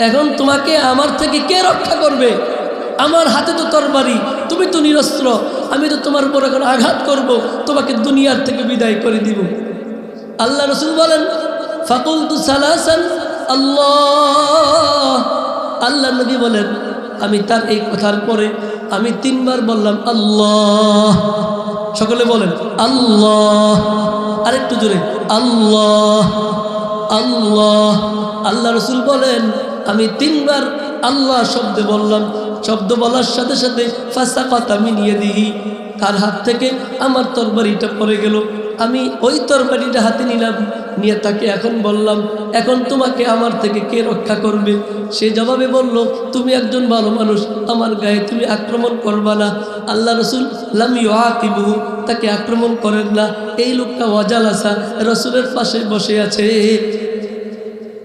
এখন তোমাকে আমার থেকে কে রক্ষা করবে? আমার হাতে তো তরবারি, তুমি তো নিরস্ত্র, আমি তো তোমার উপর এখন আঘাত করব, তোমাকে দুনিয়ার থেকে বিদায় করে দিব। আল্লাহ রসুল বলেন ফাকুলতু সালাসান আল্লাহ, আল্লাহ নবী বলেন আমি তার এই কথার পরে আমি 3 বার বললাম আল্লাহ। সকলে বলেন আল্লাহ, আরেকটু জোরে আল্লাহ আল্লাহ। আল্লাহ রসুল বলেন আমি 3 বার আল্লাহ শব্দ বললাম, শব্দ বলার সাথে সাথে ফাসাকাতা মিন ইয়াদিহি, তার হাত থেকে আমার তরবারিটা পড়ে গেল। আমি ওই তরবারিটা হাতে নিলাম, নিয়ে তাকে এখন বললাম এখন তোমাকে আমার থেকে কে রক্ষা করবে? সে জবাবে বলল তুমি একজন ভালো মানুষ, আমার গায়ে তুমি আক্রমণ করবা না। আল্লাহ রসুল লাম ইউআকিবহু, তাকে আক্রমণ করেন না। এই লোকটা ওয়াজালাসা, রসুলের পাশে বসে আছে।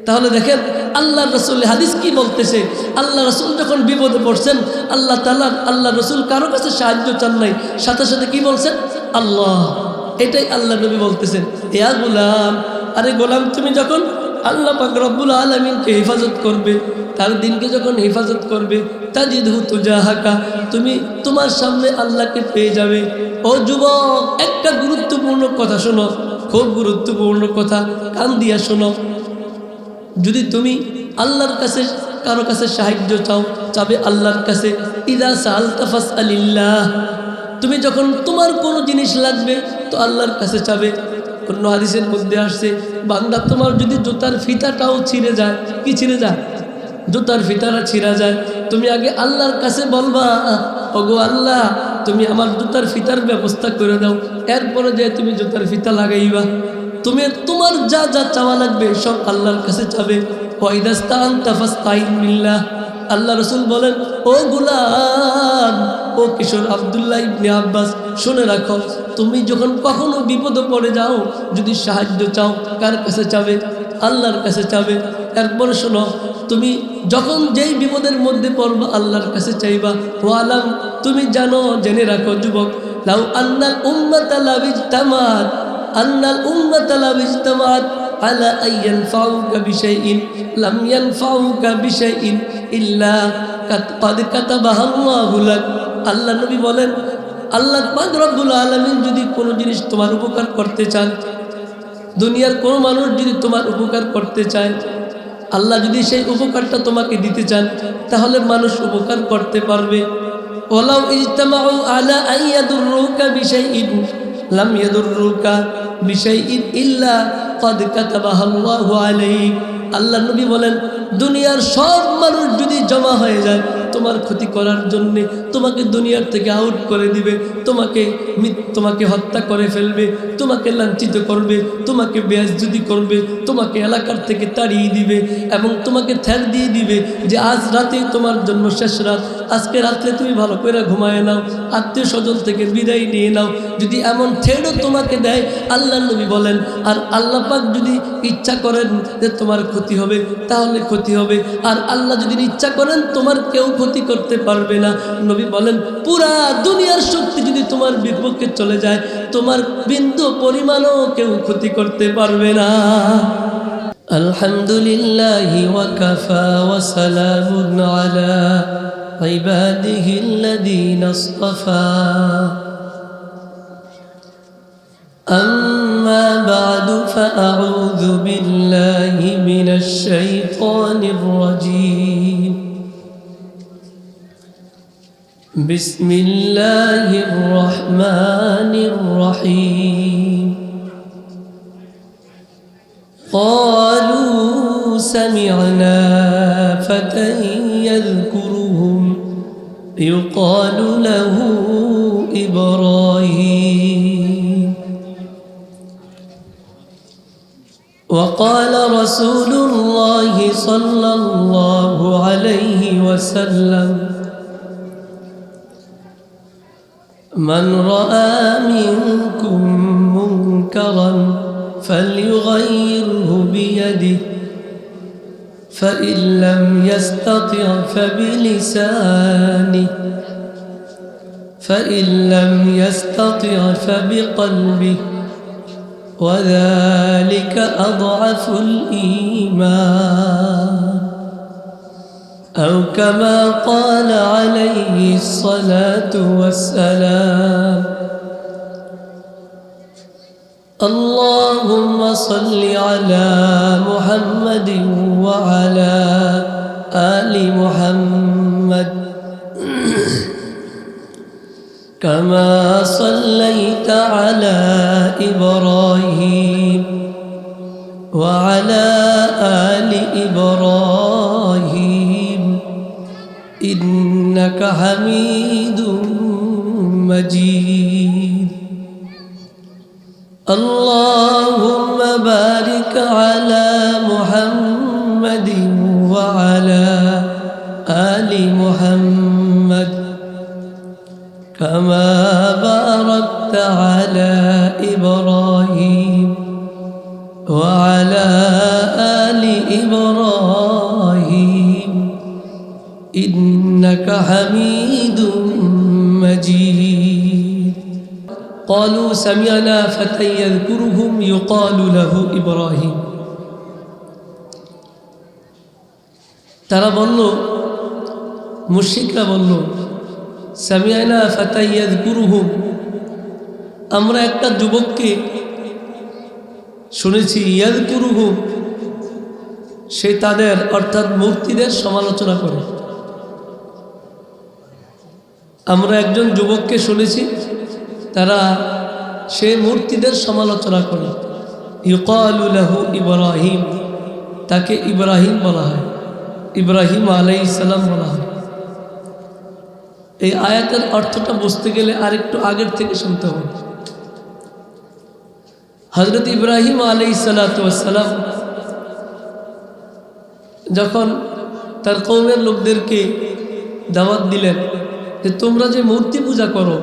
তাহলে দেখেন আল্লাহ রসুল হাদিস কি বলতেছে। আল্লাহ রসুল যখন বিপদে পড়ছেন আল্লাহ তাআলা, আল্লাহ রসুল কারো কাছে সাহায্য চান নাই, সাথে সাথে কি বলছেন আল্লাহ। এটাই আল্লাহ নবী বলতেছেন ইয়া গোলাম, আরে গোলাম তুমি যখন আল্লাহ পাক রব্বুল আলামিনকে হেফাজত করবে, তার দিনকে যখন হেফাজত করবে, তাজিদহু তুজাহাকা, তুমি তোমার সামনে আল্লাহকে পেয়ে যাবে। ও যুবক, একটা গুরুত্বপূর্ণ কথা শোনো, খুব গুরুত্বপূর্ণ কথা, কান দিয়া শোনো। যদি তুমি আল্লাহর কাছে কারো কাছে সাহায্য চাও, চাবে আল্লাহর কাছে। ইযা সাআলতা ফাসআলিল্লাহ, তুমি যখন তোমার কোনো জিনিস লাগবে তো আল্লাহর কাছে চাবে। অন্য হাদিসের মধ্যে আসছে বান্দা তোমার যদি জুতার ফিতাটাও ছিঁড়ে যায়, কি ছিঁড়ে যায়? জুতার ফিতাটা ছিঁড়া যায়, তুমি আগে আল্লাহর কাছে বলবা ওগো আল্লাহ তুমি আমার জুতার ফিতার ব্যবস্থা করে দাও, এরপরে যে তুমি জুতার ফিতা লাগাইবা। তুমি তোমার যা যা চাওয়া লাগবে সব আল্লাহর কাছে চাবে। ওয়াইদাস্তাআনতা ফাসতাইন বিল্লাহ, আল্লাহ রসুল বলেন ও গোলাম, ও কিশোর আব্দুল্লাহ ইবনে আব্বাস, শুনে রাখো তুমি যখন কখনো বিপদে পড়ে যাও, যদি সাহায্য চাও কার কাছে চাবে? আল্লাহর কাছে চাবে। এরপরে শোনো, তুমি যখন যেই বিপদের মধ্যে পড়বা আল্লাহর কাছে চাইবা। ওয়ালাম, তুমি জানো, জেনে রাখো যুবক, লাউ আন্নাল উম্মাতা লাবিজতামাত, আন্নাল উম্মাতা লাবিজতামাত আলা আইয়ানফাউকা বিশাইইন লাম ইয়ানফাউকা বিশাইইন ইল্লা কাদ কাতাবাহু লাক। আল্লাহ নবী বলেন আল্লাহ পাক রব্বুল আলামিন যদি কোনো জিনিস তোমার উপকার করতে চান, দুনিয়ার কোনো মানুষ যদি তোমার উপকার করতে চায়, আল্লাহ যদি সেই উপকারটা তোমাকে দিতে চান, তাহলে মানুষ উপকার করতে পারবে। ওয়ালাউ ইজতামাউ আলা আইয়াদুররুকা বিশাইইন লাম ইয়াদুররুকা বিশাইইন ইল্লা ক্বাদ কাতাবাহু আলাইক। আল্লাহ নবী বলেন দুনিয়ার সব মানুষ যদি জমা হয়ে যায় তোমার ক্ষতি করার জন্যে, তোমাকে দুনিয়ার থেকে আউট করে দিবে, তোমাকে হত্যা করে ফেলবে, তোমাকে লাঞ্ছিত করবে, তোমাকে বেইজ্জতি করবে, তোমাকে এলাকার থেকে তাড়িয়ে দিবে এবং তোমাকে ঠেক দিয়ে দিবে যে আজ রাতেই তোমার জন্য শেষ রাত, আজকে রাত্রে তুমি ভালো করে ঘুমায় নাও, আত্মীয় স্বজন থেকে বিদায় নিয়ে নাও। যদি এমন ঠেড়ও তোমাকে দেয়, আল্লাহ নবী বলেন, আর আল্লাহ পাক যদি ইচ্ছা করেন যে তোমার ক্ষতি হবে তাহলে ক্ষতি হবে, আর আল্লাহ যদি ইচ্ছা করেন তোমার কেউ ক্ষতি করতে পারবে না। নবী বলেন পুরা দুনিয়ার শক্তি যদি তোমার বিপক্ষে চলে যায়, তোমার বিন্দু পরিমাণও কেউ ক্ষতি করতে পারবে না। আলহামদুলিল্লাহি ওয়া কাফা ওয়া সালামুন আলা ইবাদিহিল্লাযীনা ইসতাফা। أما بعد فأعوذ بالله من الشيطان الرجيم. بسم الله الرحمن الرحيم. قالوا سمعنا فتى يذكرهم يقال له إبراهيم. وقال رسول الله صلى الله عليه وسلم من رأى منكم منكرا فليغيره بيده فإن لم يستطع فبلسانه فإن لم يستطع فبقلبه وذلك أضعف الإيمان. أو كما قال عليه الصلاة والسلام اللهم صل على محمد وعلى آل محمد كما صليت على إبراهيم وعلى آل إبراهيم إنك حميد مجيد اللهم بارك على محمد وعلى آل محمد كما باركت على إبراهيم وعلى آل إبراهيم إنك حميد مجيد قالوا سمعنا فتى يذكرهم يقال له إبراهيم তারা বলল মুশরিকরা বলল সামিআনা ফাতা ইয়াযকুরুহুম আমরা একটা যুবককে শুনেছি ইয়াযকুরুহুম সে তাদের অর্থাৎ মূর্তিদের সমালোচনা করে আমরা একজন যুবককে শুনেছি তারা সে মূর্তিদের সমালোচনা করে ইউকালু লাহু ইব্রাহিম তাকে ইব্রাহিম বলা হয় ইব্রাহিম আলাইহিস সালাম বলা হয় এই আয়াতের অর্থটা বুঝতে গেলে আরেকটু আগের থেকে শুনতে হবে হযরত ইব্রাহিম আলাইহিস সালাতু ওয়াস সালাম যখন তার কওমের লোকদেরকে দাওয়াত দিলেন যে তোমরা যে মূর্তি পূজা করো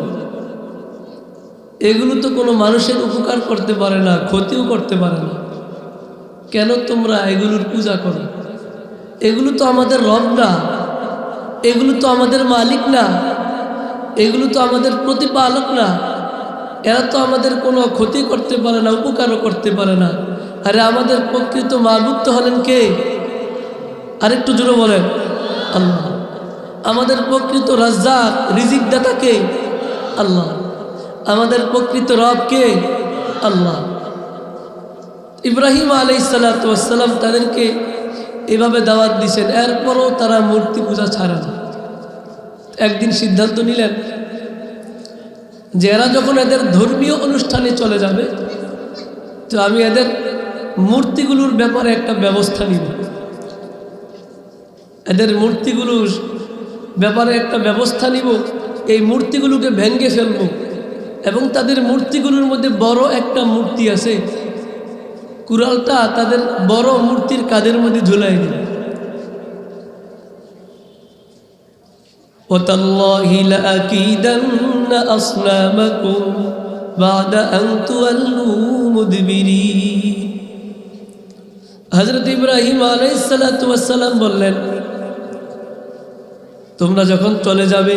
এগুলো তো কোনো মানুষের উপকার করতে পারে না ক্ষতিও করতে পারে না কেন তোমরা এগুলোর পূজা করো এগুলো তো আমাদের রব না এগুলো তো আমাদের মালিক না এগুলো তো আমাদের প্রতিপালক না এরা তো আমাদের কোনো ক্ষতি করতে পারে না উপকারও করতে পারে না আরে আমাদের প্রকৃত মাবুদ তো হলেন কে আরেকটু জোরে বলেন আল্লাহ আমাদের প্রকৃত রাজ্জাক রিজিক দাতা কে আল্লাহ আমাদের প্রকৃত রব কে আল্লাহ ইব্রাহিম আলাইহিস সালাতু ওয়াস সালাম তাদেরকে এভাবে দাওয়াত দিয়েছেন এরপরও তারা মূর্তি পূজা ছাড়ে না একদিন সিদ্ধান্ত নিলেন যে এরা যখন এদের ধর্মীয় অনুষ্ঠানে চলে যাবে তো আমি এদের মূর্তিগুলোর ব্যাপারে একটা ব্যবস্থা নিব এদের মূর্তিগুলোর ব্যাপারে একটা ব্যবস্থা নিব এই মূর্তিগুলোকে ভেঙে ফেলব এবং তাদের মূর্তিগুলোর মধ্যে বড় একটা মূর্তি আছে কুড়ালটা তাদের বড় মূর্তির কাঁধের মধ্যে ঝুলাই দিল ওয়াতাল্লাহি লাআকিদান্না আসনামাকুম বা'দা আন তুওয়াল্লু মুদবিরিন হযরত ইব্রাহিম আলাইহিস সালাতু ওয়াস সালাম বললেন তোমরা যখন চলে যাবে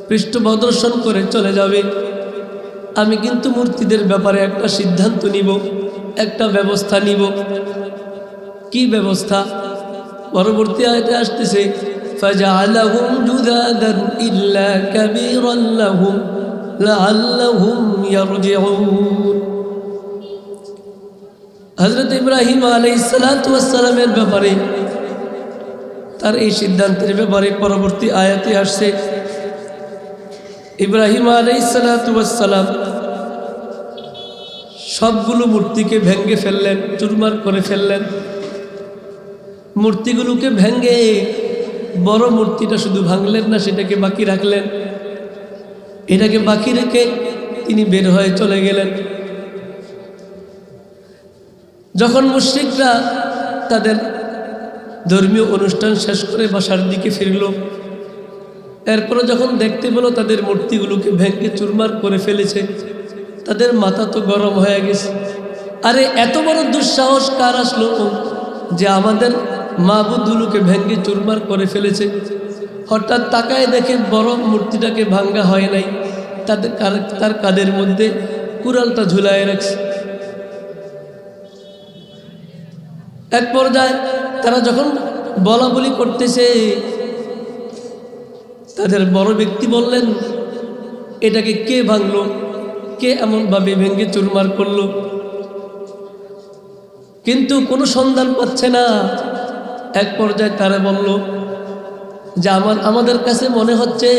পৃষ্ঠ প্রদর্শন করে চলে যাবে আমি কিন্তু মূর্তিদের ব্যাপারে একটা সিদ্ধান্ত নিব একটা ব্যবস্থা নিব কি ব্যবস্থা পরবর্তী আয়াতে আসতেছে ফাজআলাহুম জুদাদান ইল্লা কাবীরান লাহুম লাআল্লাহুম ইয়ারজিউন হযরত ইব্রাহিম আলাইহিস সালাতু ওয়াস সালামের ব্যাপারে তার এই সিদ্ধান্তের ব্যাপারে পরবর্তী আয়াতে আসছে ইব্রাহিম আলাইহিস সালাতু ওয়াস সালাম সবগুলো মূর্তিকে ভেঙে ফেললেন চুরমার করে ফেললেন মূর্তিগুলোকে ভেঙে বড় মূর্তিটা শুধু ভাঙলেন না সেটাকে বাকি রাখলেন এটাকে বাকি রেখে তিনি বের হয়ে চলে গেলেন যখন মুশরিকরা তাদের ধর্মীয় অনুষ্ঠান শেষ করে বাসার দিকে ফিরল এরপরে যখন দেখতে পেল তাদের মূর্তিগুলোকে ভেঙে চুরমার করে ফেলেছে তাদের মাথা তো গরম হয়ে গেছে আরে এত বড় দুঃসাহস কার আসলো যে আমাদের মাবুদগুলোকে ভেঙে চুরমার করে ফেলেছে হঠাৎ তাকায় দেখে বড় মূর্তিটাকে ভাঙ্গা হয় নাই তার কাঁধের মধ্যে কুড়ালটা ঝুলায় রাখছে এক পর্যায়ে তারা যখন বলা বলি করতেছে। তাদের বড় ব্যক্তি বললেন, এটাকে কে ভাঙলো, কে এমনভাবে ভেঙে চুরমার করলো? কিন্তু কোনো সন্ধান পাচ্ছে না। এক পর্যায়ে তারা বলল যে আমাদের কাছে মনে হচ্ছে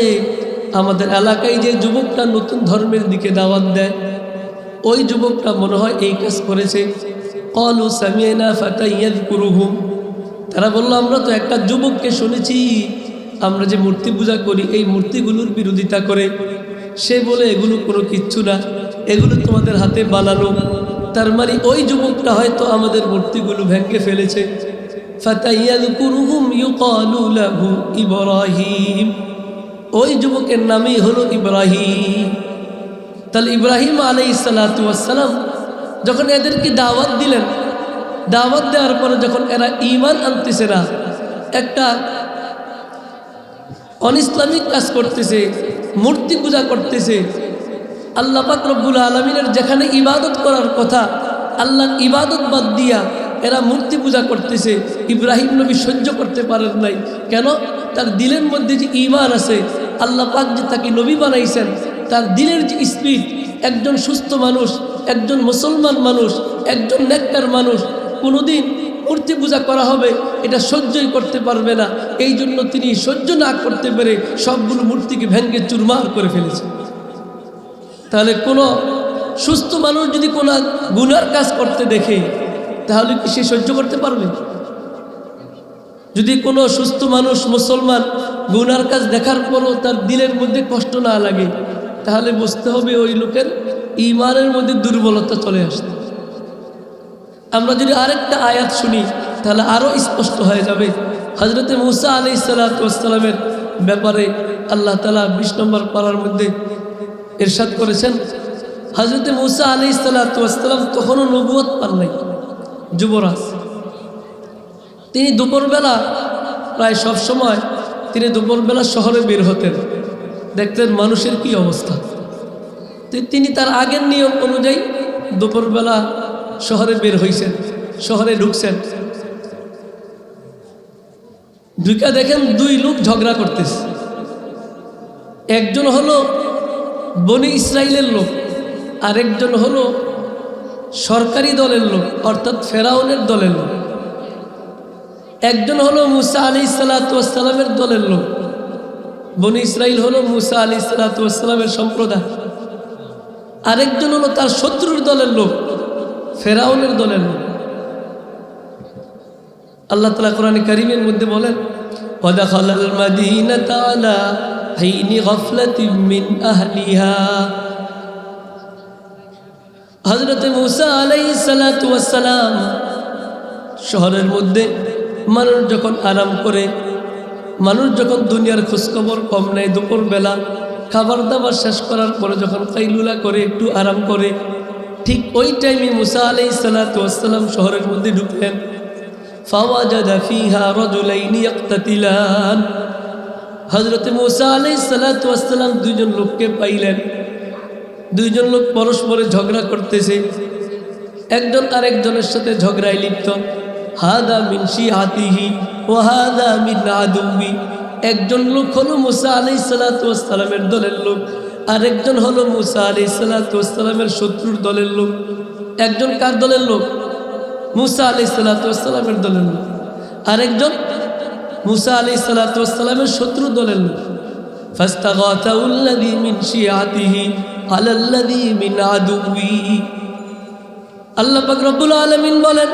আমাদের এলাকায় যে যুবকটা নতুন ধর্মের দিকে দাওয়াত দেয়, ওই যুবকটা মনে হয় এই কাজ করেছে। ক্বালু সামি'না ফাতান ইয়াযকুরুহুম, তারা বলল আমরা তো একটা যুবককে শুনেছি, আমরা যে মূর্তি পূজা করি এই মূর্তিগুলোর বিরোধিতা করে, সে বলে এগুলো কোনো কিচ্ছু না, এগুলো তোমাদের হাতে বানানো। তার মানে ওই যুবকটা হয়তো আমাদের মূর্তিগুলো ভেঙে ফেলেছে। ফাতান ইয়াযকুরুহুম ইউকালু লাহু ইব্রাহিম, ওই যুবকের নামই হলো ইব্রাহিম। তাহলে ইব্রাহিম আলাইহিস সালাতু ওয়াস সালাম যখন এদেরকে দাওয়াত দিলেন, দাওয়াত দেওয়ার পরে যখন এরা ঈমান আনতেছে না, একটা অনইসলামিক কাজ করতেছে, মূর্তি পূজা করতেছে, আল্লাহ পাক রব্বুল আলামিনের যেখানে ইবাদত করার কথা আল্লাহর ইবাদত বাদ দিয়া এরা মূর্তি পূজা করতেছে, ইব্রাহিম নবী সহ্য করতে পারেন নাই। কেন? তার দিলের মধ্যে যে ঈমান আছে, আল্লাহ পাক যে তাকে নবী বানাইছেন, তার দিলের যে স্পিরিট, একজন সুস্থ মানুষ, একজন মুসলমান মানুষ, একজন নেককার মানুষ কোনোদিন মূর্তি পূজা করা হবে এটা সহ্যই করতে পারবে না। এই জন্য তিনি সহ্য না করতে পেরে সবগুলো মূর্তিকে ভেঙে চুরমার করে ফেলেছে। তাহলে কোনো সুস্থ মানুষ যদি কোনো গুনার কাজ করতে দেখে, তাহলে কি সে সহ্য করতে পারবে? যদি কোনো সুস্থ মানুষ মুসলমান গুনার কাজ দেখার পরও তার দিলের মধ্যে কষ্ট না লাগে, তাহলে বুঝতে হবে ওই লোকের ঈমানের মধ্যে দুর্বলতা চলে আসছে। আমরা যদি আরেকটা আয়াত শুনি তাহলে আরও স্পষ্ট হয়ে যাবে। হযরতে মূসা আলাইহিস সালাতু ওয়াস সালামের ব্যাপারে আল্লাহ তাআলা 20 নম্বর পারার মধ্যে ইরশাদ করেছেন, হযরতে মূসা আলাইহিস সালাতু ওয়াস সালাম তখনও নবুয়ত পান নাই, যুবরাজ। তিনি দুপুরবেলা প্রায় সব সময় তিনি দুপুরবেলা শহরে বের হতেন, দেখতেন মানুষের কি অবস্থা। তিনি তার আগের নিয়ম অনুযায়ী দুপুরবেলা শহরে বের হইছেন, শহরে ঢুকছেন, ঢুকে দেখেন দুই লোক ঝগড়া করতেছে। একজন হলো বনি ইসরাইলের লোক, আরেকজন হলো সরকারি দলের লোক, অর্থাৎ ফেরাউনের দলের লোক। একজন হলো মূসা আলাইহিস সালাতু ওয়াস সালামের দলের লোক, বনি ইসরাইল হলো মূসা আলাইহিস সালাতু ওয়াস সালামের সম্প্রদায়। আরেকজন হলো তার শত্রুর দলের লোক, ফেরাউনের দলের লোক। আল্লাহ তাআলা কোরআনে কারীমের মধ্যে বলেন, ওয়াদাখালাল মাদিনাতা আলা হিনি গাফলাতিন মিন আহলিহা। হযরত মূসা আলাইহিস সালাতু ওয়াস সালাম শহরের মধ্যে মানুষ যখন আরাম করে, মানুষ যখন দুনিয়ার খোঁজখবর কম নেয়, দুপুরবেলা খাবার দাবার শেষ করার পরে যখন কাইলুলা করে একটু আরাম করে, ঠিক ওই টাইমে মূসা আলাইহিস সালাতু ওয়াস সালাম শহরের মধ্যে ঢুকলেন। ফাওয়াজাদা ফিহা রাজুলাইনি ইয়াকতাতিলান। হযরত মূসা আলাইহিস সালাতু ওয়াস সালাম দুইজন লোককে পাইলেন। দুইজন লোক পরস্পরে ঝগড়া করতেছে, একজন আরেকজনের সাথে ঝগড়ায় লিপ্ত। হাদা মিন শিআতিহি ওয়া হাদা মিন আদুবি। একজন লোক হলো মূসা আলাইহিস সালাতু ওয়াস সালামের দলের লোক, আরেকজন হলো মূসা আলাইহিস সালাতু ওয়াস সালামের শত্রুর দলের লোক। একজন কার দলের লোক? মূসা আলাইহিস সালাতু ওয়াস সালামের দলের লোক, আরেকজন মূসা আলাইহিস সালাতু ওয়াস সালামের শত্রু দলের লোক। ফাস্তাগাতাহুল্লাযী মিন শিআতিহি আলাল্লাযী মিন আদুবি। আল্লাহ পাক রব্বুল আলামিন বলেন,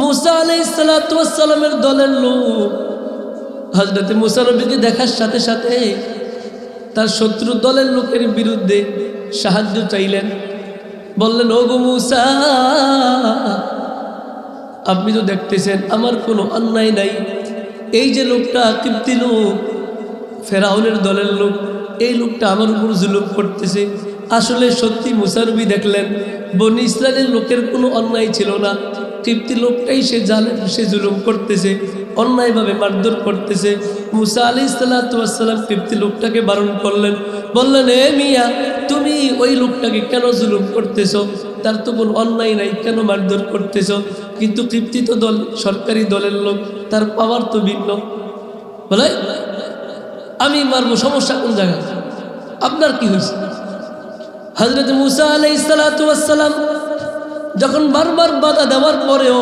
মূসা আলাইহিস সালাতু ওয়াস সালামের দলের লোক হযরত মূসা নবীকে দেখার সাথে সাথে তার শত্রু দলের লোকের বিরুদ্ধে সাহায্য চাইলেন। বললেন, ওগো মূসা, আপনি তো দেখতেছেন আমার কোনো অন্যায় নাই, এই যে লোকটা কিপ্তি লোক, ফেরাউনের দলের লোক, এই লোকটা আমার উপর জুলুম করতেছে। আসলে সত্যি মূসা নবী দেখলেন বনি ইসরাইলের লোকের কোনো অন্যায় ছিল না, কিপ্তি লোকটাই সে জালেম, সে জুলুম করতেছে, অন্যায়ভাবে মারধর করতেছে। মূসা আলাইহিস সালাতু ওয়াস সালাম কিপ্তি লোকটাকে বারণ করলেন, বললেন, এ মিয়া, তুমি ওই লোকটাকে কেন জুলুম করতেছো? তার তো কোনো অন্যায় নাই, কেন মারধর করতেছো? কিন্তু কিপ্তি তো দল, সরকারি দলের লোক, তার পাওয়ার তো ভিন্ন। বলে আমি মারবো, সমস্যা কোন জায়গায়? আপনার কি হয়েছে? হযরত মূসা আলাইহিস সালাতু ওয়াস সালাম যখন বারবার বাধা দেওয়ার পরেও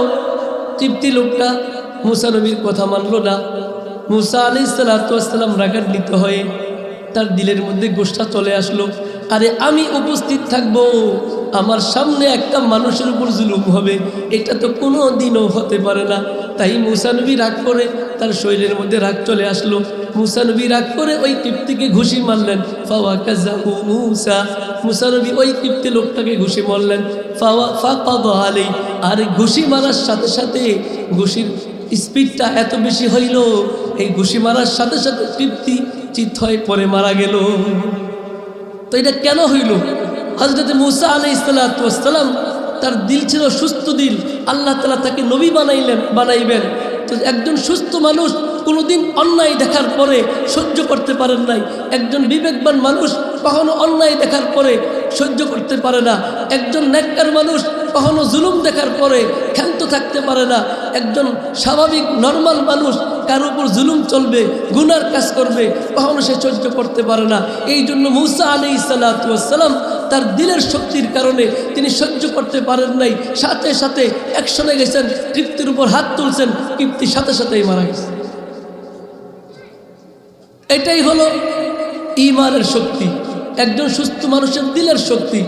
তৃপ্তি লোকটা মূসা নবীর কথা মানল না। মূসা আলাইহিস সালাতু ওয়াস সালাম রাগান্বিত হয়ে তার দিলের মধ্যে গোসা চলে আসলো, আরে আমি উপস্থিত থাকবো, আমার সামনে একটা মানুষের উপর জুলুম হবে, এটা তো কোনো দিনও হতে পারে না। তাই মূসা নবী রাগ করে, তার শরীরের মধ্যে রাগ চলে আসলো। মূসা নবী রাগ করে ওই কিপ্তিকে ঘুষি মারলেন। ফাওয়াকাযাহু মূসা, মূসা নবী ওই কিপ্তি লোকটাকে ঘুষি মারলেন। ফাকাদা আলাইহি, আর ঘুষি মারার সাথে সাথে ঘুষির স্পিডটা এত বেশি হইল, এই ঘুষি মারার সাথে সাথে তৃপ্তি চিত হয়ে পরে মারা গেল। তো এটা কেন হইল? হযরত মূসা আলাইহিস সালাতু ওয়াস সালাম তার দিল ছিল সুস্থ দিল, আল্লাহ তাআলা তাকে নবী বানাইবেন। তো একজন সুস্থ মানুষ কোনোদিন অন্যায় দেখার পরে সহ্য করতে পারেন নাই। একজন বিবেকবান মানুষ কখনো অন্যায় দেখার পরে সহ্য করতে পারে না। একজন নেককার মানুষ কখনো জুলুম দেখার পরে ক্ষান্ত থাকতে পারে না। একজন স্বাভাবিক নরমাল মানুষ কার উপর জুলুম চলবে, গুনার কাজ করবে, কখনো সে সহ্য করতে পারে না। এই জন্য মূসা আলাইহিস সালাতু ওয়াস সালাম তার দিলের শক্তির কারণে তিনি সহ্য করতে পারেন নাই। সাথে সাথে অ্যাকশনে গেছেন, কিপ্তির উপর হাত তুলছেন, কিপ্তি সাথে সাথেই মারা গেছে। এটাই হলো ঈমানের শক্তি, একজন সুস্থ মানুষের দিলের শক্তি।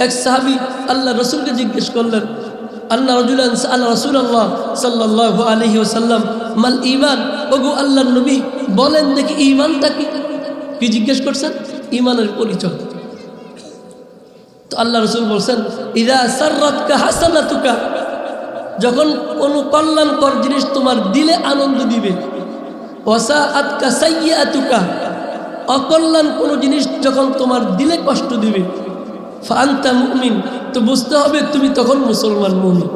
এক সাহাবী আল্লাহ রসুলকে জিজ্ঞেস করলেন, আল্লাহ রাসূলুল্লাহ সাল্লাল্লাহু আলাইহি ওয়াসাল্লাম, মাল ঈমান, ওগো আল্লাহর নবী বলেন দেখি ঈমানটা কি? কি জিজ্ঞেস করছেন? ঈমানের পরিচয়। তো আল্লাহ রসুল বলছেন, ইযা সাররাতকা হাসানাতুকা, যখন কোনো কল্যাণকর জিনিস তোমার দিলে আনন্দ দিবে, ওয়াসাআতকা সাইয়্যাতুকা, অকল্যাণ কোনো জিনিস যখন তোমার দিলে কষ্ট দিবে, ফাআনতা মুমিন, তো বুঝতে হবে তুমি তখন মুসলমান মুমিন।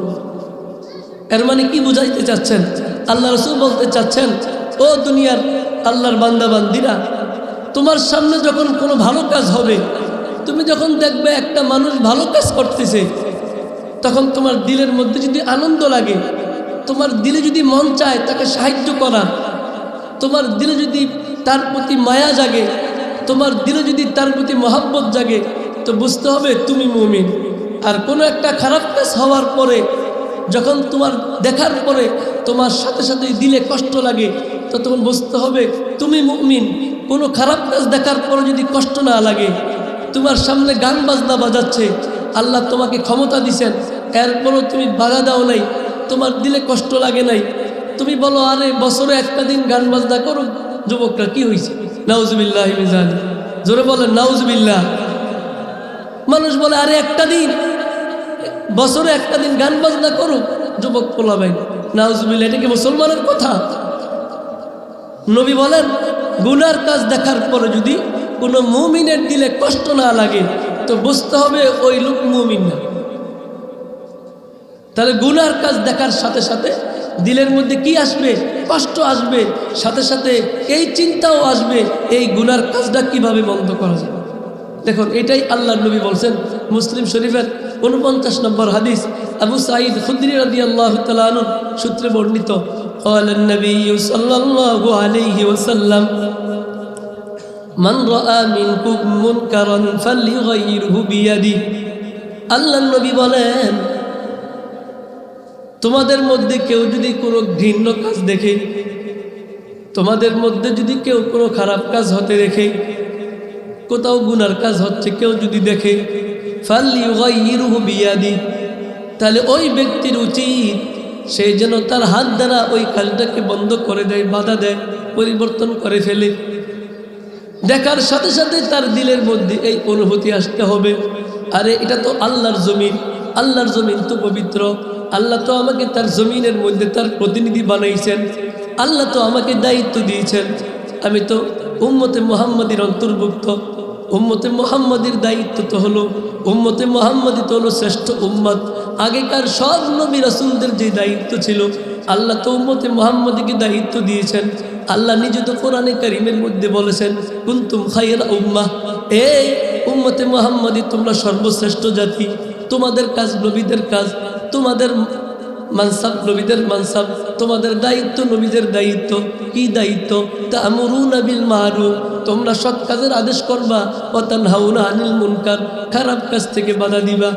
এর মানে কি বুঝাইতে চাচ্ছেন? আল্লাহ রসুল বলতে চাচ্ছেন, ও দুনিয়ার আল্লাহর বান্দা বান্দিরা, তোমার সামনে যখন কোনো ভালো কাজ হবে, তুমি যখন দেখবে একটা মানুষ ভালো কাজ করতেছে, তখন তোমার দিলের মধ্যে যদি আনন্দ লাগে, তোমার দিলে যদি মন চায় তাকে সাহায্য করার, তোমার দিলে যদি তার প্রতি মায়া জাগে, তোমার দিলে যদি তার প্রতি মহাব্বত জাগে, তো বুঝতে হবে তুমি মুমিন। আর কোনো একটা খারাপ কাজ হওয়ার পরে যখন তোমার দেখার পরে তোমার সাথে সাথে দিলে কষ্ট লাগে, তো তখন বুঝতে হবে তুমি মুমিন। কোনো খারাপ কাজ দেখার পরে যদি কষ্ট না লাগে, তোমার সামনে গান বাজনা বাজাচ্ছে, আল্লাহ তোমাকে ক্ষমতা দিছেন, এরপরও তুমি বাধা দাও নাই, তোমার দিলে কষ্ট লাগে নাই, তুমি বলো আরে বছরে একটা দিন গান বাজনা করো, যুবকরা কি হয়েছে? নাউজুবিল্লাহ মিন যালিক, জোরে বলেন নাউজুবিল্লাহ। মানুষ বলে আরে একটা দিন, বছরে একটা দিন গান বাজনা করুক যুবক পোলাবেন, নাউজুবিল্লাহ, এটা কি মুসলমানের কথা? নবী বলেন গুনার কাজ দেখার পরে যদি কোনো মুমিনের দিলে কষ্ট না লাগে, তো বুঝতে হবে ওই লোক মুমিন না। তাহলে গুনার কাজ দেখার সাথে সাথে দিলের মধ্যে কি আসবে? কষ্ট আসবে, সাথে সাথে এই চিন্তাও আসবে এই গুনার কাজটা কিভাবে বন্ধ করা যায়। দেখুন, এটাই আল্লাহর নবী বলছেন। মুসলিম শরীফের 49 নম্বর হাদিস, আবু সাঈদ খুদরি রাদিয়াল্লাহু তাআলা আনহু সূত্রে বর্ণিত, ক্বালা নবী সাল্লাল্লাহু আলাইহি ওয়াসাল্লাম, মান রাআ মিনকুম মুনকারান ফালইগাইরহু বিয়াদিহি। আল্লাহর নবী বলেন, তোমাদের মধ্যে কেউ যদি কোনো ঘৃণ্য কাজ দেখে, তোমাদের মধ্যে যদি কেউ কোনো খারাপ কাজ হতে দেখে, কোথাও গুনার কাজ হচ্ছে কেউ যদি দেখে, ফালইগাইরহু বিয়াদিহি, তাহলে ওই ব্যক্তির উচিত সে যেন তার হাত দ্বারা ওই কাজটাকে বন্ধ করে দেয়, বাধা দেয়, পরিবর্তন করে ফেলে। দেখার সাথে সাথে তার দিলের মধ্যে এই অনুভূতি আসতে হবে, আরে এটা তো আল্লাহর জমিন, আল্লাহর জমিন তো পবিত্র, আল্লাহ তো আমাকে তার জমিনের মধ্যে তার প্রতিনিধি বানাইছেন, আল্লাহ তো আমাকে দায়িত্ব দিয়েছেন, আমি তো উম্মতে মুহাম্মাদির অন্তর্ভুক্ত। উম্মতে মুহাম্মাদির দায়িত্ব তো হলো, উম্মতে মুহাম্মাদি তো হলো শ্রেষ্ঠ উম্মত। আগেকার সব নবী রাসূলদের যে দায়িত্ব ছিল, আল্লাহ তো উম্মতে মুহাম্মাদিকে দায়িত্ব দিয়েছেন। আল্লাহ নিজে তো কোরআনে কারীমের মধ্যে বলেছেন, কুনতুম খায়রা উম্মাহ, এই উম্মতে মুহাম্মাদি তোমরা সর্বশ্রেষ্ঠ জাতি, তোমাদের কাজ নবীদের কাজ, তোমাদের মানসাব, নবীদের মানসাব, তোমাদের দায়িত্ব, নবীদের দায়িত্ব। কি দায়িত্ব? তা'মুরুনা বিল মারুফ, তোমরা সৎ কাজের আদেশ করবা, ওয়া তানহাউনা আনিল মুনকার, খারাপ কাজ থেকে বাধা দিবা।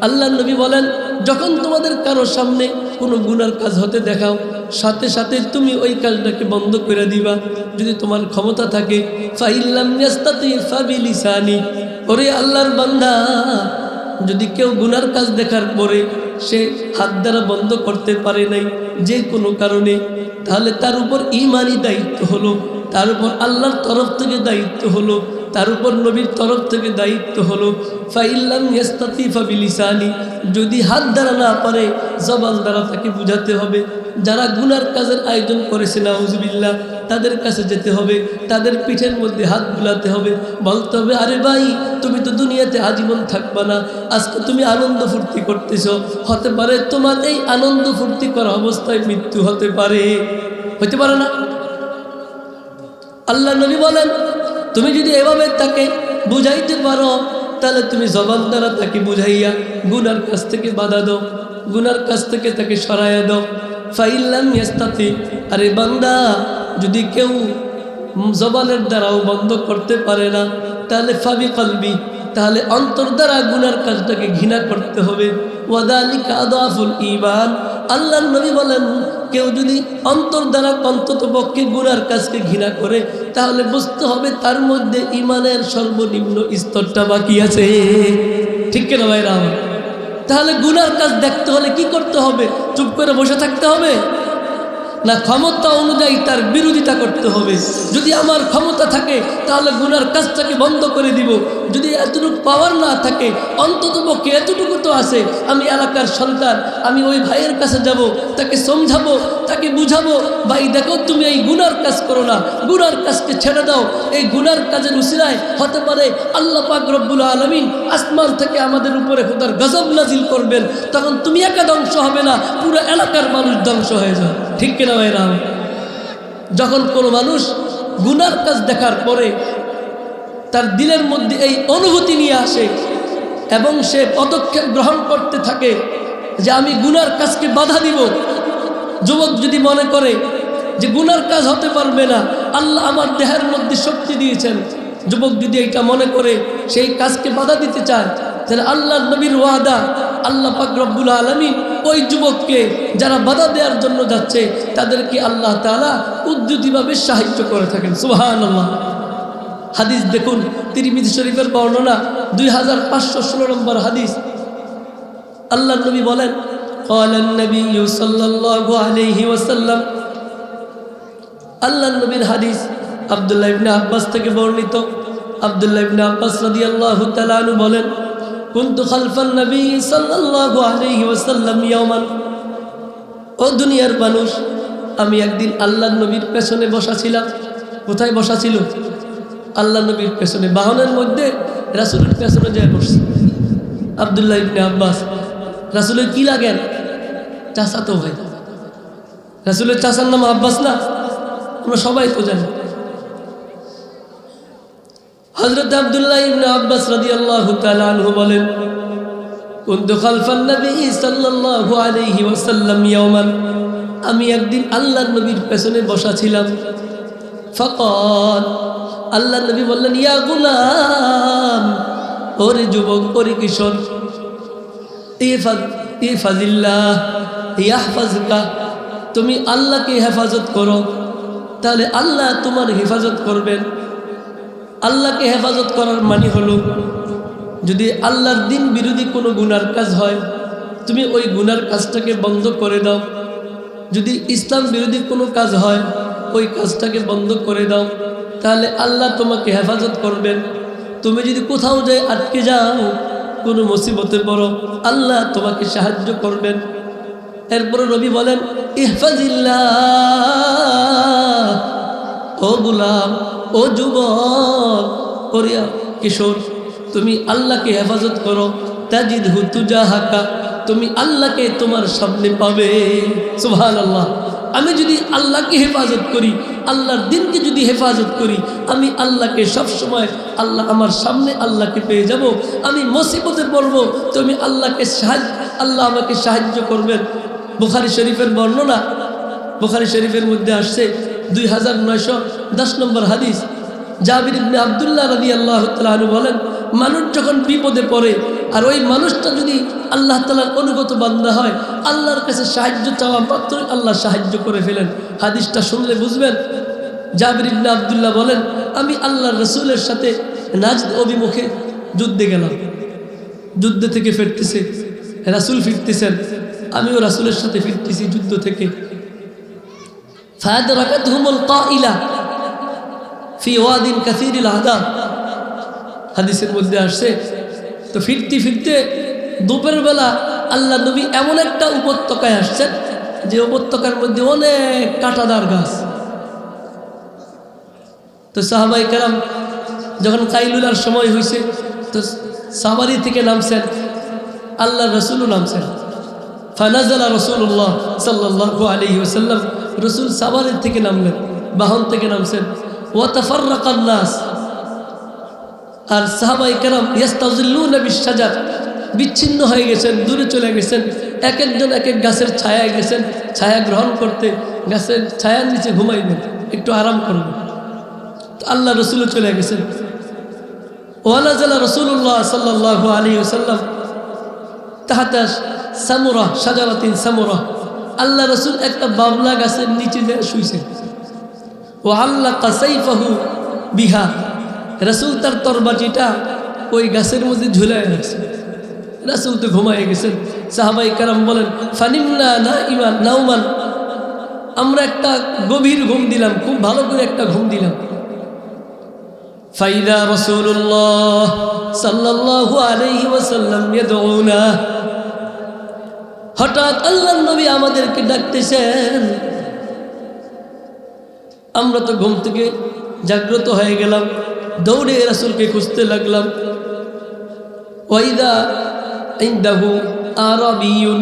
আল্লাহর নবী বলেন, যখন তোমাদের কারো সামনে কোনো গুনার কাজ হতে দেখাও, সাথে সাথে তুমি ওই কাজটাকে বন্ধ করে দিবা। যদি তোমার ক্ষমতা থাকে, ফাইল্লাম ইয়াস্তাতি ফাবিলিসানি, ওরে আল্লাহর বান্দা, যদি কেউ গুনার কাজ দেখার পরে সে হাত দ্বারা বন্ধ করতে পারে নাই যে কোনো কারণে, তাহলে তার উপর ঈমানি দায়িত্ব হলো, তার উপর আল্লাহর তরফ থেকে দায়িত্ব হলো, তার উপর নবীর তরফ থেকে দায়িত্ব হলো ফাইল্লাম ইয়াস্তাতি ফাবিলিসানি, যদি হাত দ্বারা না পারে জবান দ্বারা তাকে বুঝাতে হবে। যারা গুনার কাজের আয়োজন করেছে নাউজুবিল্লাহ, তাদের কাছে যেতে হবে, তাদের পিঠের মধ্যে হাত বুলাতে হবে, বলতে হবে, আরে ভাই তুমি তো দুনিয়াতে আজীবন থাকবা না, আজকে তুমি আনন্দ ফুর্তি করতেছো, হতে পারে তোমার এই আনন্দ ফুর্তি করা অবস্থায় মৃত্যু হতে পারে না? আল্লাহ নবী বলেন, তুমি যদি এভাবে তাকে বুঝাইতে পারো, তাহলে তুমি জবান দ্বারা তাকে বুঝাইয়া গুনার কাছ থেকে বাধা দাও, গুনার কাছ থেকে তাকে সরাইয়া দাও। ফাইল্লাম ইয়াস্তাতি, আরে বান্দা, যদি কেউ জবানের দ্বারাও বন্ধ করতে পারে না, তাহলে ফাবি কলবি, তাহলে অন্তর দ্বারা গুনার কাজটাকে ঘৃণা করতে হবে। ওয়াদালিকা আদাফুল ঈমান, আল্লাহর নবী বলেন, কেউ যদি অন্তর দ্বারা অন্তত পক্ষে গুনার কাজকে ঘৃণা করে, তাহলে বুঝতে হবে তার মধ্যে ঈমানের সর্বনিম্ন স্তরটা বাকি আছে। ঠিক কিনা ভাইরা? তাহলে গুনার কাজ দেখতে হলে কি করতে হবে? চুপ করে বসে থাকতে হবে না ক্ষমতা অনুযায়ী তার বিরোধিতা করতে হবে? যদি আমার ক্ষমতা থাকে তাহলে গুনার কাজটাকে বন্ধ করে দিব। যদি এতটুকু পাওয়ার না থাকে, অন্তত পক্ষে এতটুকু তো আছে, আমি এলাকার সন্তান, আমি ওই ভাইয়ের কাছে যাব, তাকে সমঝাবো, তাকে বুঝাবো, ভাই দেখো তুমি এই গুনার কাজ করো না, গুনার কাজকে ছেড়ে দাও। এই গুনার কাজের উসিলায় হতে পারে আল্লাহ পাক রব্বুল আলামিন আসমান থেকে আমাদের উপরে খোদার গজব নাজিল করবেন, তখন তুমি একা ধ্বংস হবে না, পুরো এলাকার মানুষ ধ্বংস হয়ে যাবে। ঠিক কিনা ভাইরা? যখন কোনো মানুষ গুনার কাজ দেখার পরে তার দিলের মধ্যে এই অনুভূতি নিয়ে আসে এবং সে পদক্ষেপ গ্রহণ করতে থাকে যে আমি গুনার কাজকে বাধা দিব। যুবক যদি মনে করে যে গুনার কাজ হতে পারবে না, আল্লাহ আমার দেহের মধ্যে শক্তি দিয়েছেন, যুবক যদি এটা মনে করে সেই কাজকে বাধা দিতে চায়, তাহলে আল্লাহর নবীর ওয়াদা, আল্লাহ পাক রব্বুল আলামিন ওই যুবককে যারা বাধা দেওয়ার জন্য যাচ্ছে তাদেরকে আল্লাহ তাআলা কুদরতিভাবে সাহায্য করে থাকেন। সুবহানাল্লাহ। হাদিস দেখুন, তিরমিজি শরীফের বর্ণনা 2516 নম্বর হাদিস। আল্লাহর নবী বলেন, ক্বালান নবী সাল্লাল্লাহু আলাইহি ওয়াসাল্লাম, আল্লাহর নবীর হাদিস আব্দুল্লাহ ইবনে আব্বাস থেকে বর্ণিত। আব্দুল্লাহ ইবনে আব্বাস রাদিয়াল্লাহু তাআলা আনহু বলেন, কুনতু খালফান নবী সাল্লাল্লাহু আলাইহি ওয়াসাল্লাম ইয়াওমান, ও দুনিয়ার মানুষ, আমি একদিন আল্লাহর নবীর পেছনে বসা ছিলাম। কোথায় বসা ছিল? আল্লাহ নবীর পেছনে, বাহনের মধ্যে রাসূলের পেছনে যায় বসছে আব্দুল্লাহ ইবনে আব্বাস। রাসূলের কি লাগেন? চাচাতো ভাই। রাসূলের চাচার নাম আব্বাস না? আমরা সবাই তো জানি। হযরত আব্দুল্লাহ ইবনে আব্বাস রাদিয়াল্লাহু তাআলা আনহু বলেন, কুনতু খালফান নবী সাল্লাল্লাহু আলাইহি ওয়াসাল্লাম ইয়াওমান, আমি একদিন আল্লাহর নবীর পেছনে বসা ছিলাম। ফাকাল, আল্লাহর নবী বললেন, ইয়া গুলাম, ওরে যুবক, ওরে কিশোর, ইহফাজিল্লাহ ইয়াহফাজকা, তুমি আল্লাহকে হেফাজত করো, তাহলে আল্লাহ তোমার হেফাজত করবেন। আল্লাহকে হেফাজত করার মানে হলো, যদি আল্লাহর দিন বিরোধী কোনো গুনার কাজ হয়, তুমি ওই গুনার কাজটাকে বন্ধ করে দাও। যদি ইসলাম বিরোধী কোনো কাজ হয়, ওই কাজটাকে বন্ধ করে দাও, তাহলে আল্লাহ তোমাকে হেফাজত করবেন। তুমি যদি কোথাও যায় আটকে যাও, কোনো মুসিবতে পড়ো, আল্লাহ তোমাকে সাহায্য করবেন। এরপরে নবী বলেন, ইহফাজিল্লাহ, ও গুলাম, ও যুবক, ওরে কিশোর, তুমি আল্লাহকে হেফাজত করো, তাজিদহু তুজাহাকা, তুমি আল্লাহকে তোমার সামনে পাবে। সুবহানাল্লাহ। আমি যদি আল্লাহকে হেফাজত করি, আল্লাহর দিনকে যদি হেফাজত করি, আমি আল্লাহকে সবসময়, আল্লাহ আমার সামনে, আল্লাহকে পেয়ে যাব। আমি মুসিবতে পড়ব, তুমি আল্লাহকে আল্লাহ আমাকে সাহায্য করবেন। বুখারী শরীফের বর্ণনা, বুখারী শরীফের মধ্যে আসছে 2910 নম্বর হাদিস। জাবির ইবনে আব্দুল্লাহ রাদিয়াল্লাহু তাআলা আনহু বলেন, মানুষ যখন বিপদে পড়ে আর ওই মানুষটা যদি আল্লাহ তাআলার অনুগত বান্দা হয়, আল্লাহর কাছে সাহায্য চাওয়া মাত্রই আল্লাহ সাহায্য করে ফেলেন। হাদিসটা শুনলে বুঝবেন। জাবির ইবনে আব্দুল্লাহ বলেন, আমি আল্লাহর রাসূলের সাথে নাজদ অভিমুখে যুদ্ধে গেলাম। যুদ্ধ থেকে ফিরতেছে, রাসূল ফিরতেছেন, আমিও রাসূলের সাথে ফিরতেছি যুদ্ধ থেকে। ফাদরাকাতহুমুল কাইলা ফি ওয়াদিন কাসীরিল আদাব, হাদিসের মধ্যে আসছে। তো ফিরতে ফিরতে দুপুরের বেলা আল্লাহ নবী এমন একটা উপত্যকায় আসছেন যে উপত্যকার মধ্যে অনেক কাঁটাদার গাছ। তো সাহাবায়ে কেরাম যখন কাইলুলার সময় হয়েছে তো সাওয়ারি থেকে নামছেন, আল্লাহ রসুলও নামছেন। ফানাজালা রাসূলুল্লাহ সাল্লাল্লাহু আলাইহি ওয়াসাল্লাম, রসুল সাওয়ারির থেকে নামলেন, বাহন থেকে নামছেন। ওয়া তাফাররাকান নাস, আর সাহাবায়ে কেরাম ইয়াস্তাযিল্লুনা বিশ-শাজার, বিচ্ছিন্ন হয়ে গেছেন, দূরে চলে গেছেন। এক একজন এক এক গাছের ছায়ায় গেছেন, ছায়া গ্রহণ করতে, গাছের ছায়ার নিচে ঘুমাইবেন, একটু আরাম করবেন। তো আল্লাহ রসুলও চলে গেছেন। ওয়া নাজালা রাসূলুল্লাহ সাল্লাল্লাহু আলাইহি ওয়াসাল্লাম তাহাতা সামুরা শাজারাতিন সামুরা, আল্লাহ রসুল একটা বাবলা গাছের নিচে যে শুইছেন। ও আল্লাহ কাসাইফাহু বিহা, রসুল তার তরবাটিটা ওই গাছের মধ্যে ঝুলাই রাখছে। রসুল তো ঘুমায় গেছেন। সাহাবায়ে কেরাম বলেন, ফানিমনা নাইমান নাওমান, আমরা একটা গভীর ঘুম দিলাম, খুব ভালো করে একটা ঘুম দিলাম। ফাইদা রাসূলুল্লাহ সাল্লাল্লাহু আলাইহি ওয়াসাল্লাম ইয়াদউনা, হঠাৎ আল্লাহর নবী আমাদেরকে ডাকতেছেন। আমরা তো ঘুম থেকে জাগ্রত হয়ে গেলাম, দৌড়ে রাসূলকে খুঁজতে লাগলাম। ওয়াইদা ইনদাহু আরাবিয়ুন,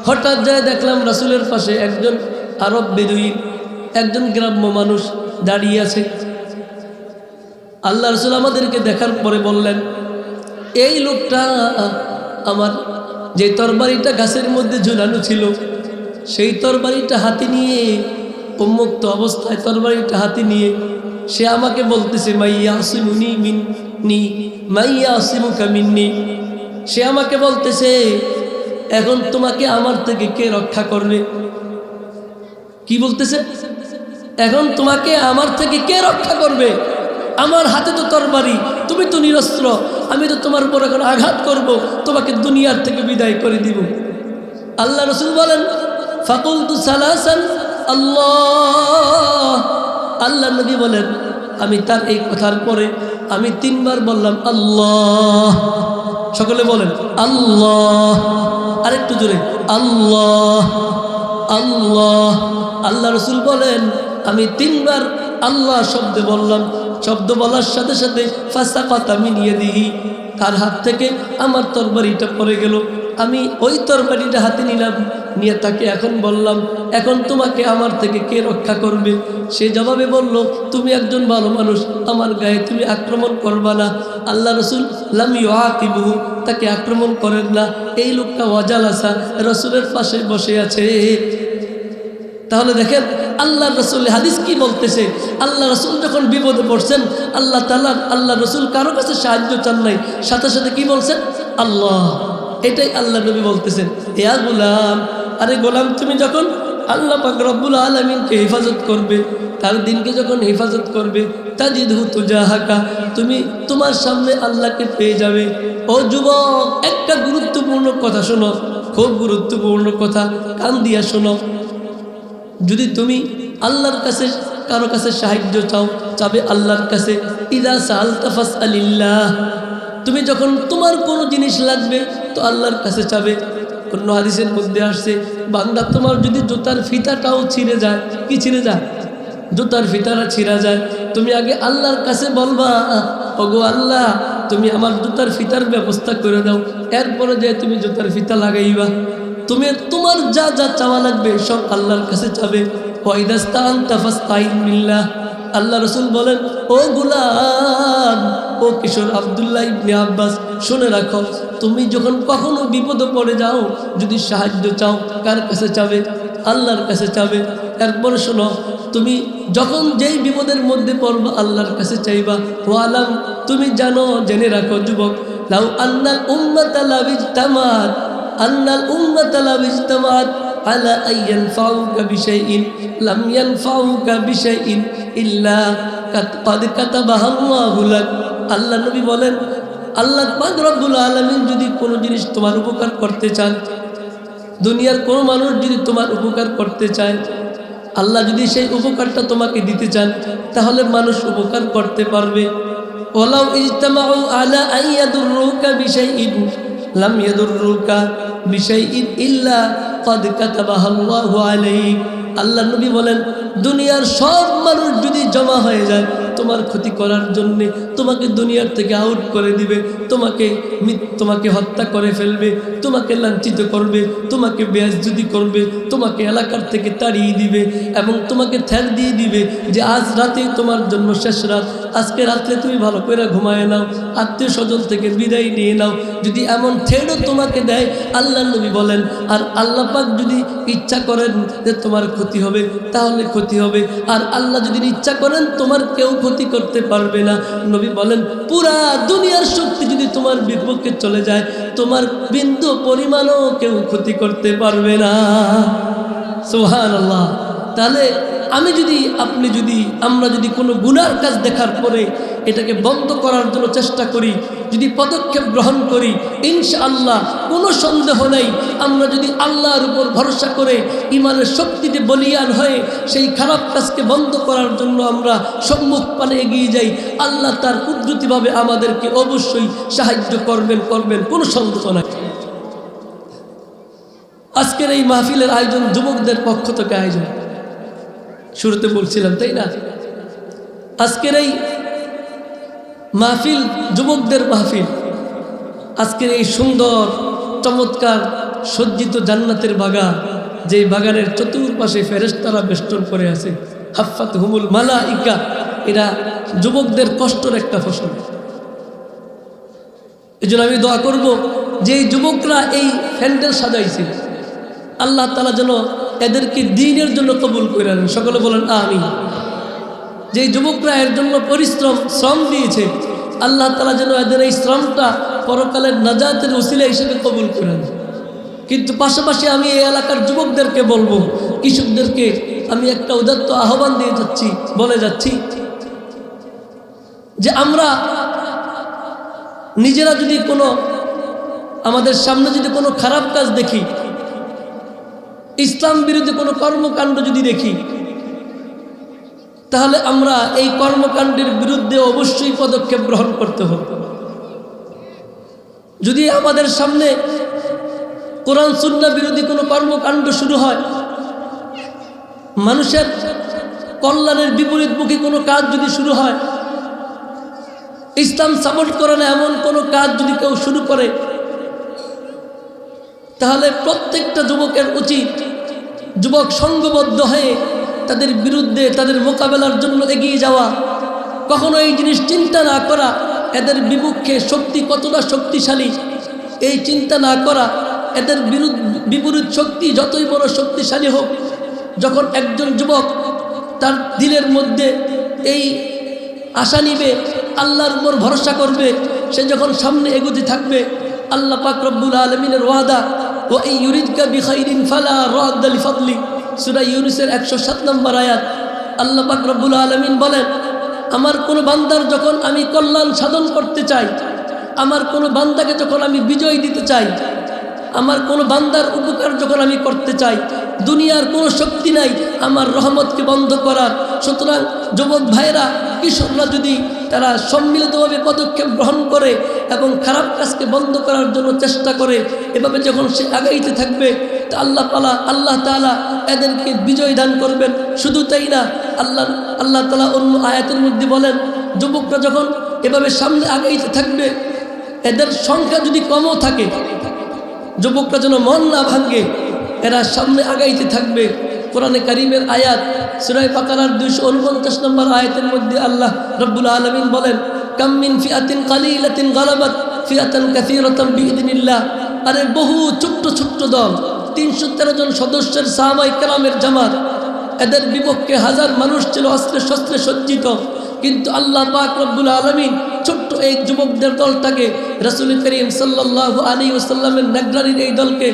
হঠাৎ যায় দেখলাম রাসূলের পাশে একজন আরব বেদুইন, একজন গ্রাম্য মানুষ দাঁড়িয়ে আছে। আল্লাহ রাসূল আমাদেরকে দেখার পরে বললেন, এই লোকটা আমার যে তরবারিটা গাছের মধ্যে ঝুলানো ছিল, সেই তরবারিটা হাতে নিয়ে, উন্মুক্ত অবস্থায় তরবারিটা হাতে নিয়ে সে আমাকে বলতেছে, মাইয়া আসিমুনি মিন্নি মাইয়া আসিমুকা মিন্নি, সে আমাকে বলতেছে, এখন তোমাকে আমার থেকে কে রক্ষা করবে? কি বলতেছে? এখন তোমাকে আমার থেকে কে রক্ষা করবে? আমার হাতে তো তরবারি, তুমি তো নিরস্ত্র, আমি তো তোমার উপর এখন আঘাত করব, তোমাকে দুনিয়ার থেকে বিদায় করে দিব। আল্লাহ রসুল বলেন, ফাকুলতু সালাসান আল্লাহ, আল্লাহ নবী বলেন, আমি তার এই কথার পরে আমি 3 বার বললাম আল্লাহ। সকলে বলেন আল্লাহ, আরেকটু জোরে আল্লাহ আল্লাহ। আল্লাহ রসুল বলেন, আমি 3 বার আল্লাহ শব্দ বললাম। শব্দ বলার সাথে সাথে ফাসাকাতা মিন ইয়াদিহি, তার হাত থেকে আমার তরবারিটা পড়ে গেল। আমি ওই তরবারিটা হাতে নিলাম, নিয়ে তাকে এখন বললাম, এখন তোমাকে আমার থেকে কে রক্ষা করবে? সে জবাবে বলল, তুমি একজন ভালো মানুষ, আমার গায়ে তুমি আক্রমণ করবা না। আল্লাহ রসুল লাম ইউআকিবহু, তাকে আক্রমণ করেন না। এই লোকটা ওয়াজালাসা, রসুলের পাশে বসে আছে। তাহলে দেখেন আল্লাহ রসুল হাদিস কি বলতেছে। আল্লাহ রসুল যখন বিপদে পড়ছেন, আল্লাহ তাআলা, আল্লাহ রসুল কারো কাছে সাহায্য চান নাই, সাথে সাথে কি বলছেন? আল্লাহ। এটাই আল্লাহ নবী বলতেছেন, ইয়া গোলাম, আরে গোলাম, তুমি যখন আল্লাহ পাক রব্বুল আলামিনকে হেফাজত করবে, তার দিনকে যখন হেফাজত করবে, তাজিদহু তুজাহাকা, তুমি তোমার সামনে আল্লাহকে পেয়ে যাবে। ও যুবক, একটা গুরুত্বপূর্ণ কথা শোনো, খুব গুরুত্বপূর্ণ কথা, কান দিয়া শোনো। যদি তুমি আল্লাহর কাছে কারো কাছে সাহায্য চাও, চাবে আল্লাহর কাছে। ইযা সাআলতা ফাসআলিল্লাহ, তুমি যখন তোমার কোনো জিনিস লাগবে তো আল্লাহর কাছে চাবে। অন্য হাদিসের মধ্যে আসছে, বান্দা তোমার যদি জুতার ফিতাটাও ছিঁড়ে যায়, কি ছিঁড়ে যায়? জুতার ফিতাটা ছিঁড়া যায়, তুমি আগে আল্লাহর কাছে বলবা, ওগো আল্লাহ, তুমি আমার জুতার ফিতার ব্যবস্থা করে দাও। এরপরে যে তুমি জুতার ফিতা লাগাইবা, তুমি তোমার যা যা চাওয়া লাগবে সব আল্লাহর কাছে চাবে। ওয়াইদাস্তাআনতা ফাস্তাইন বিল্লাহ, আল্লাহ রসুল বলেন, ও গোলাম, ও ও কিশোর আব্দুল্লাহ ইবনে আব্বাস, শুনে রাখো, তুমি যখন কখনো বিপদে পড়ে যাও, যদি সাহায্য চাও, কার কাছে চাবে? আল্লাহর কাছে চাবে। এরপরে শোনো, তুমি যখন যেই বিপদের মধ্যে পড়বা আল্লাহর কাছে চাইবা। ওয়ালাম, তুমি জানো, জেনে রাখো যুবক, লাউ আন্নাল উম্মাতা লাবিজতামাত আলা আইয়ানফাউকা বিশাইইন লাম ইয়ানফাউকা বিশাইইন ইল্লা কাদ কাতাবাহু লাক। আল্লাহ নবী বলেন, আল্লাহ পাক রব্বুল আলামিন যদি কোনো জিনিস তোমার উপকার করতে চান, দুনিয়ার কোনো মানুষ যদি তোমার উপকার করতে চায়, আল্লাহ যদি সেই উপকারটা তোমাকে দিতে চান, তাহলে মানুষ উপকার করতে পারবে। ওয়ালাউ ইজতামাউ আলা আইয়াদুররুকা বিশাইইন লাম ইয়াদুররুকা বিশাইইন ইল্লা ক্বাদ কাতাবাহু আলাইক। আল্লাহ নবী বলেন, দুনিয়ার সব মানুষ যদি জমা হয়ে যায় তোমার ক্ষতি করার জন্যে, তোমাকে দুনিয়ার থেকে আউট করে দিবে, তোমাকে হত্যা করে ফেলবে, তোমাকে লাঞ্ছিত করবে, তোমাকে বেয়াজ্জতি করবে, তোমাকে এলাকার থেকে তাড়িয়ে দিবে এবং তোমাকে ঠেল দিয়ে দিবে যে আজ রাতে তোমার জন্য শেষ রাত, আজকে রাত্রে তুমি ভালো করে ঘুমায় নাও, আত্মীয় স্বজন থেকে বিদায় নিয়ে নাও। যদি এমন ঠেড়ও তোমাকে দেয়, আল্লাহ নবী বলেন, আর আল্লাহ পাক যদি ইচ্ছা করেন যে তোমার ক্ষতি হবে, তাহলে ক্ষতি হবে। আর আল্লাহ যদি ইচ্ছা করেন তোমার কেউ ক্ষতি করতে পারবে না। নবী বলেন, পুরা দুনিয়ার শক্তি যদি তোমার বিপক্ষে চলে যায়, তোমার বিন্দু পরিমাণও কেউ ক্ষতি করতে পারবে না। সুবহানাল্লাহ। তাহলে আমরা যদি কোনো গুনার কাজ দেখার পরে এটাকে বন্ধ করার জন্য চেষ্টা করি, যদি পদক্ষেপ গ্রহণ করি, ইনশাআল্লাহ কোনো সন্দেহ নেই, আমরা যদি আল্লাহর উপর ভরসা করে ইমানের শক্তিতে বলিয়ান হয়ে সেই খারাপ কাজকে বন্ধ করার জন্য আমরা সম্মুখ পানে এগিয়ে যাই, আল্লাহ তার কুদরতিভাবে আমাদেরকে অবশ্যই সাহায্য করবেন, কোনো সন্দেহ নাই। আজকের এই মাহফিলের আয়োজন যুবকদের পক্ষ থেকে আয়োজন, শুরুতে বলছিলাম, তাই না? আজকের এই মাহফিল যুবকদের মাহফিল। আজকের এই সুন্দর চমৎকার সজ্জিত জান্নাতের বাগান, যে বাগানের চতুর্পাশে ফেরেশতারা বেষ্টন করে আছে, হাফাত হুমুল মালাইকা, এরা যুবকদের কষ্টের একটা ফসল। এই জন্য আমি দোয়া করব, যে যুবকরা এই প্যান্ডেল সাজাইছে, আল্লাহ তাআলা যেন এদেরকে দ্বীনের জন্য কবুল করে নেন। সকলে বলেন আমিন। যে যুবকরা এর জন্য শ্রম দিয়েছে, আল্লাহ তাআলা যেন এদের এই শ্রমটা পরকালের নাজাতের ওসিলা হিসেবে কবুল করে নেন। কিন্তু পাশাপাশি আমি এই এলাকার যুবকদেরকে বলবো, কৃষকদেরকে আমি একটা উদাত্ত আহ্বান বলে যাচ্ছি যে আমরা নিজেরা যদি আমাদের সামনে যদি কোনো খারাপ কাজ দেখি, ইসলাম বিরোধী কোনো কর্মকাণ্ড যদি দেখি, তাহলে আমরা এই কর্মকাণ্ডের বিরুদ্ধে অবশ্যই পদক্ষেপ গ্রহণ করতে হবে। যদি আমাদের সামনে কোরআন সুন্নাহ বিরোধী কোনো কর্মকাণ্ড শুরু হয়, মানুষের কল্যাণের বিপরীতমুখী কোনো কাজ যদি শুরু হয়, ইসলাম সাপোর্ট করে না এমন কোনো কাজ যদি কেউ শুরু করে, তাহলে প্রত্যেকটা যুবকের উচিত যুবক সংঘবদ্ধ হয়ে তাদের বিরুদ্ধে, তাদের মোকাবেলার জন্য এগিয়ে যাওয়া। কখনো এই জিনিস চিন্তা না করা এদের বিপক্ষে শক্তি কতটা শক্তিশালী, এই চিন্তা না করা এদের বিপরীত শক্তি যতই বড় শক্তিশালী হোক, যখন একজন যুবক তার দিলের মধ্যে এই আশা নিবে, আল্লাহর উপর ভরসা করবে, সে যখন সামনে এগোতে থাকবে, আল্লাহ পাক রব্বুল আলামিনের ওয়াদা, ওয়া ইউরিদকা বিখাইরিন ফালা রাদ্দা লিফাদলি, সূরা ইউনূসের 107 নম্বর আয়াত। আল্লাহ পাক রব্বুল আলামিন বলেন, আমার কোনো বান্দার যখন আমি কল্যাণ সাধন করতে চাই, আমার কোনো বান্দাকে যখন আমি বিজয় দিতে চাই, আমার কোনো বান্দার উপকার যখন আমি করতে চাই, দুনিয়ার কোনো শক্তি নাই আমার রহমতকে বন্ধ করার। সুতরাং যুবক ভাইরা, কিশোররা যদি তারা সম্মিলিতভাবে পদক্ষেপ গ্রহণ করে এবং খারাপ কাজকে বন্ধ করার জন্য চেষ্টা করে, এভাবে যখন সে আগাইতে থাকবে, তা আল্লাহ তাআলা এদেরকে বিজয় দান করবেন। শুধু তাই না, আল্লাহ তাআলা অন্য আয়াতের মধ্যে বলেন, যুবকরা যখন এভাবে সামনে আগাইতে থাকবে, এদের সংখ্যা যদি কমও থাকে, যুবকরা যেন মন না ভাঙ্গে, এরা সামনে আগাইতে থাকবে। কোরআনে কারীমের আয়াত সূরা বাকারার 249 নম্বর আয়াতের মধ্যে আল্লাহ রাব্বুল আলামিন বলেন, কাম মিন ফিআতিন কালিলাতিন গালাবাত ফিআতান কাসীরাতান বিইذনিল্লাহ। আরে বহু ছোট্ট ছোট্ট দল, 313 জন সদস্যের সাহাবায়ে কেরামের জামাত, এদের বিপক্ষে হাজার মানুষ ছিল অস্ত্রে শস্ত্রে সজ্জিত, কিন্তু আল্লাহ পাক রব্বুল আলামিন ছোট্ট এই যুবকদের দলটাকে, রাসূল করিম সাল্লাল্লাহু আলাইহি ওয়াসাল্লামের নেগরানির এই দলকে,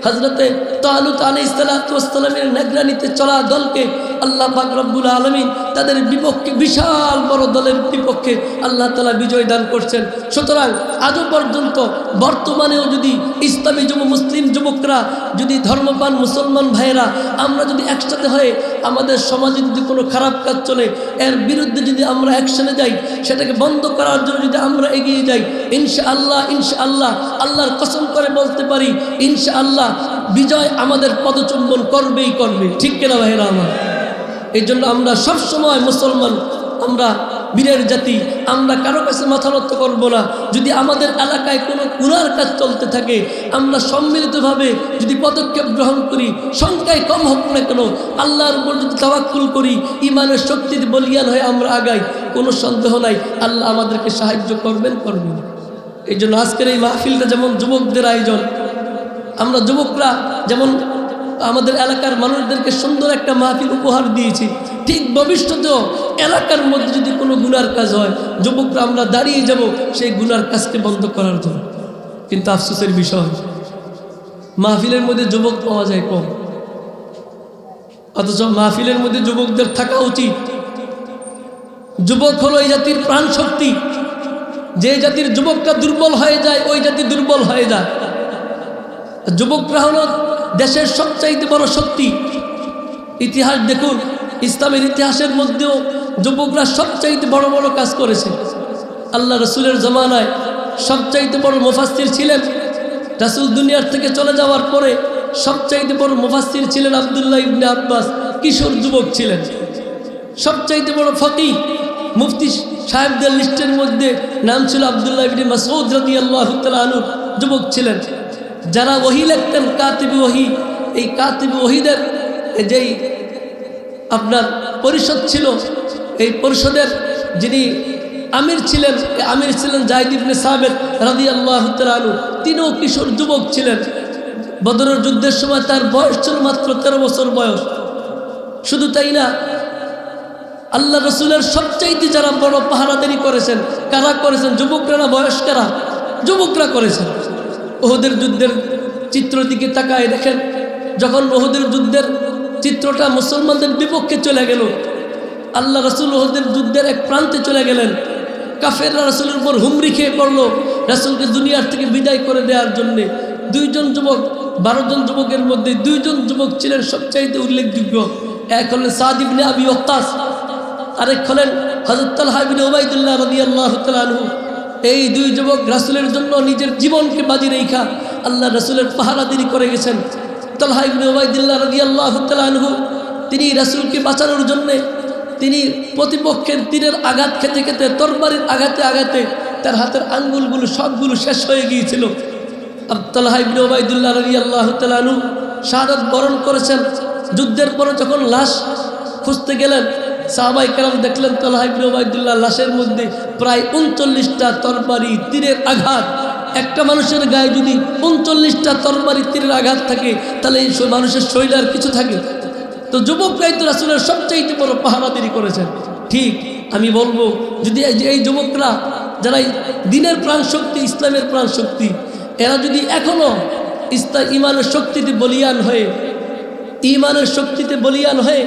হযরতে তালুত আলাইহিস সালাতু ওয়াস সালামের নেগরানিতে চলা দলকে আল্লাহ পাক রব্বুল আলামিন তাদের বিপক্ষে, বিশাল বড় দলের বিপক্ষে আল্লাহ তাআলা বিজয় দান করছেন। সুতরাং আজও পর্যন্ত বর্তমানেও যদি ইসলামী মুসলিম যুবকরা, যদি ধর্মপ্রাণ মুসলমান ভাইয়েরা আমরা যদি একসাথে হয়ে আমাদের সমাজে যদি কোনো খারাপ কাজ চলে এর বিরুদ্ধে যদি আমরা অ্যাকশনে যাই, সেটাকে বন্ধ করার জন্য যদি আমরা এগিয়ে যাই, ইনশাআল্লাহ ইনশাআল্লাহ আল্লাহর কসম করে বলতে পারি ইনশাআল্লাহ বিজয় আমাদের পদচুম্বন করবেই করবে। ঠিক কিনা ভাইয়েরা আমার? এই জন্য আমরা সবসময় মুসলমান, আমরা বীরের জাতি, আমরা কারো কাছে মাথা নত করবো না। যদি আমাদের এলাকায় কোনো গুনার কাজ চলতে থাকে, আমরা সম্মিলিতভাবে যদি পদক্ষেপ গ্রহণ করি, সংখ্যায় কম হোক না কেন, আল্লাহর উপর যদি তাওয়াক্কুল করি, ইমানের শক্তিতে বলিয়ান হয়ে আমরা আগাই, কোনো সন্দেহ নাই আল্লাহ আমাদেরকে সাহায্য করবেন। এই জন্য আজকের এই মাহফিলটা যেমন যুবকদের আয়োজন, আমরা যুবকরা যেমন আমাদের এলাকার মানুষদেরকে সুন্দর একটা মাহফিল উপহার দিয়েছি, ঠিক ভবিষ্যতেও এলাকার মধ্যে যদি কোনো গুনার কাজ হয়, যুবকরা আমরা দাঁড়িয়ে যাব সেই গুনার কাজকে বন্ধ করার জন্য। কিন্তু আফসোসের বিষয়, মাহফিলের মধ্যে যুবক পাওয়া যায় কম, অথচ মাহফিলের মধ্যে যুবকদের থাকা উচিত। যুবক হলো এই জাতির প্রাণ শক্তি। যে জাতির যুবকরা দুর্বল হয়ে যায়, ওই জাতি দুর্বল হয়ে যায়। যুবকরা হলো দেশের সবচাইতে বড় শক্তি। ইতিহাস দেখুন, ইসলামের ইতিহাসের মধ্যেও যুবকরা সবচাইতে বড় বড় কাজ করেছে। আল্লাহ রসুলের জমানায় সবচাইতে বড় মুফাসসির ছিলেন, রাসূল দুনিয়ার থেকে চলে যাওয়ার পরে সবচাইতে বড় মুফাসসির ছিলেন আব্দুল্লাহ ইবনে আব্বাস, কিশোর যুবক ছিলেন। সবচাইতে বড় ফকিহ, মুফতি সাহেবদের লিস্টের মধ্যে নাম ছিল আব্দুল্লাহ ইবনে মাসউদ রাদিয়াল্লাহু তাআলা আনহু, যুবক ছিলেন। যারা ওহী লিখতেন, কাতিব ওহী, এই কাতিব ওহীদের যেই আপনার পরিষদ ছিল, এই পরিষদের যিনি আমির ছিলেন, আমির ছিলেন যায়েদ ইবনে সাবিত রাদিয়াল্লাহু তাআলা আনহু। তিনিও কিশোর যুবক ছিলেন। বদরের যুদ্ধের সময় তার বয়স ছিল মাত্র 13 বছর বয়স। শুধু তাই না, আল্লাহ রসুলের সবচাইতে যারা বড় পাহারাদারি করেছেন, কারা করেছেন? যুবকরা না বয়স্করা? যুবকরা করেছেন। উহুদের যুদ্ধের চিত্র দিকে তাকায় দেখেন, যখন উহুদের যুদ্ধের চিত্রটা মুসলমানদের বিপক্ষে চলে গেল, আল্লাহ রসুল উহুদের যুদ্ধের এক প্রান্তে চলে গেলেন। কাফেররা রসুলের উপর হুমড়ি খেয়ে পড়লো রসুলকে দুনিয়ার থেকে বিদায় করে দেওয়ার জন্যে। 2 জন যুবক, 12 জন যুবকের মধ্যে 2 জন যুবক ছিলেন সবচাইতে উল্লেখযোগ্য। এক হলেন সাদ ইবনে আবি ওয়াক্কাস, আরেক হলেন হযরত তালহা ইবনে উবাইদুল্লাহ রাদিয়াল্লাহু তাআলা আনহু। এই 2 যুবক রাসূলের জন্য নিজের জীবনকে বাজি রেখা আল্লাহ রাসূলের পাহারাদারি করে গেছেন। তালহা ইবনে উবাইদুল্লাহ রাদিয়াল্লাহু তাআলা আনহু, তিনি রাসূলকে বাঁচানোর জন্যে তিনি প্রতিপক্ষের তীরের আঘাত খেতে খেতে, তরবারির আঘাতে আঘাতে তার হাতের আঙ্গুলগুলো সবগুলো শেষ হয়ে গিয়েছিল। তালহা ইবনে উবাইদুল্লাহ রাদিয়াল্লাহু তাআলা আনহু শাহাদাত বরণ করেছেন। যুদ্ধের পরে যখন লাশ খুঁজতে গেলেন, সাহাবায়ে কেরাম দেখলেন তালহা ইবনে উবাইদুল্লাহ লাশের মধ্যে প্রায় 39টা তরবারি তীরের আঘাত। একটা মানুষের গায়ে যদি 39টা তরবারি তীরের আঘাত থাকে, তাহলে এই মানুষের শরীরে আর কিছু থাকে? তো যুবকরাই তো রাসূলের সবচাইতে বড় পাহারাদারি করেছেন। ঠিক আমি বলবো, যদি এই যুবকরা যারা দিনের প্রাণ শক্তি, ইসলামের প্রাণ শক্তি, এরা যদি এখনো ইমানের শক্তিতে বলিয়ান হয়ে, ইমানের শক্তিতে বলিয়ান হয়ে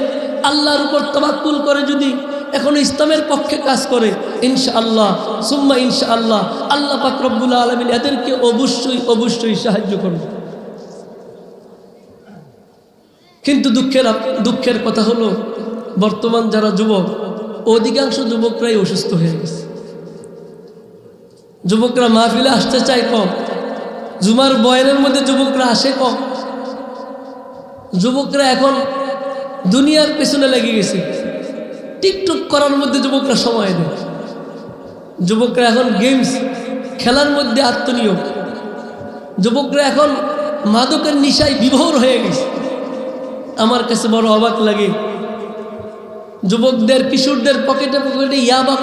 আল্লাহর উপর তাওয়াক্কুল করে যদি এখনো ইসলামের পক্ষে কাজ করে, ইনশাআল্লাহ সুম্মা ইনশাআল্লাহ আল্লাহ পাক রব্বুল আলামিন এদেরকে অবশ্যই অবশ্যই সাহায্য করবে। কিন্তু দুঃখের কথা হলো, বর্তমান যারা যুবক, অধিকাংশ যুবকরাই অসুস্থ হয়ে গেছে। যুবকরা মাহফিলে আসতে চায় কম, জুমার বয়ানের মধ্যে যুবকরা আসে কম। যুবকরা এখন দুনিয়ার পেছনে লেগে গেছে, টিকটক করার মধ্যে যুবকরা সময় দেয়। যুবকরা এখন গেমস খেলার মধ্যে আত্মনিয়োগ। যুবকরা এখন মাদকের নিশায় বিভোর হয়ে গেছে। আমার কাছে বড় অবাক লাগে, যুবকদের, কিশোরদের পকেটে পকেটে ইয়াবা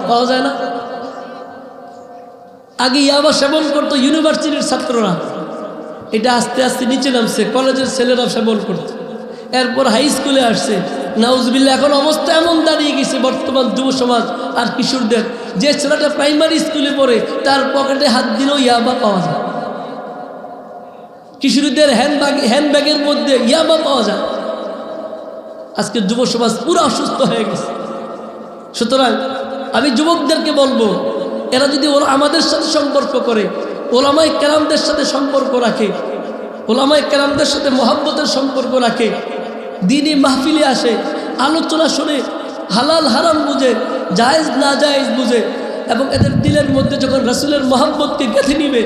পাওয়া যায় না? আগে ইয়াবা সেবন করতো ইউনিভার্সিটির ছাত্ররা, এটা আস্তে আস্তে নিচে নামছে, কলেজের ছেলেরা সেবন করতো, এরপর হাই স্কুলে আসছে। নাউজুবিল্লাহ, এখন অবস্থা এমন দাঁড়িয়ে গেছে বর্তমান যুব সমাজ আর কিশোরদের, যে ছেলেটা প্রাইমারি স্কুলে পড়ে তার পকেটে হাত দিলেও ইয়াবা পাওয়া যায়, কিশোরীদের হ্যান্ডব্যাগের মধ্যে ইয়াবা পাওয়া যায়। আজকে যুব সমাজ পুরো অসুস্থ হয়ে গেছে। সুতরাং আমি যুবকদেরকে বলবো, এরা যদি আমাদের সাথে সম্পর্ক করে, ওলামায়ে কেরামদের সাথে সম্পর্ক রাখে, ওলামায়ে কেরামদের সাথে মহব্বতের সম্পর্ক রাখে, দ্বীনি মাহফিলে আসে, আলোচনা শুনে, হালাল হারাম বুঝে, জায়েজ না জায়েজ বুঝে, এবং এদের দিলের মধ্যে যখন রাসূলের মহব্বতকে গেঁথে নিবে,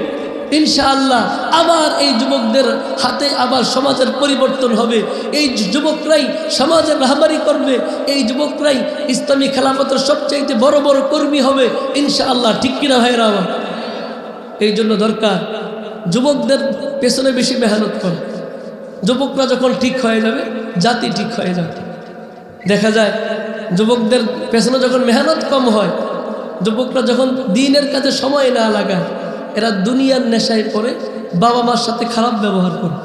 ইনশাআল্লাহ আবার এই যুবকদের হাতে আবার সমাজের পরিবর্তন হবে। এই যুবকরাই সমাজের রাহবারি করবে, এই যুবকরাই ইসলামী খেলাফতের সবচাইতে বড় বড় কর্মী হবে ইনশাআল্লাহ। ঠিক কিনা ভাইরা আমার? এই জন্য দরকার যুবকদের পেছনে বেশি মেহনত করে। যুবকরা যখন ঠিক হয়ে যাবে, জাতি ঠিক হয়ে যাবে। দেখা যায় যুবকদের পেছনে যখন মেহনত কম হয়, যুবকরা যখন দ্বীনের কাজে সময় না লাগায়, এরা দুনিয়ার নেশায় পড়ে, বাবা মার সাথে খারাপ ব্যবহার করে।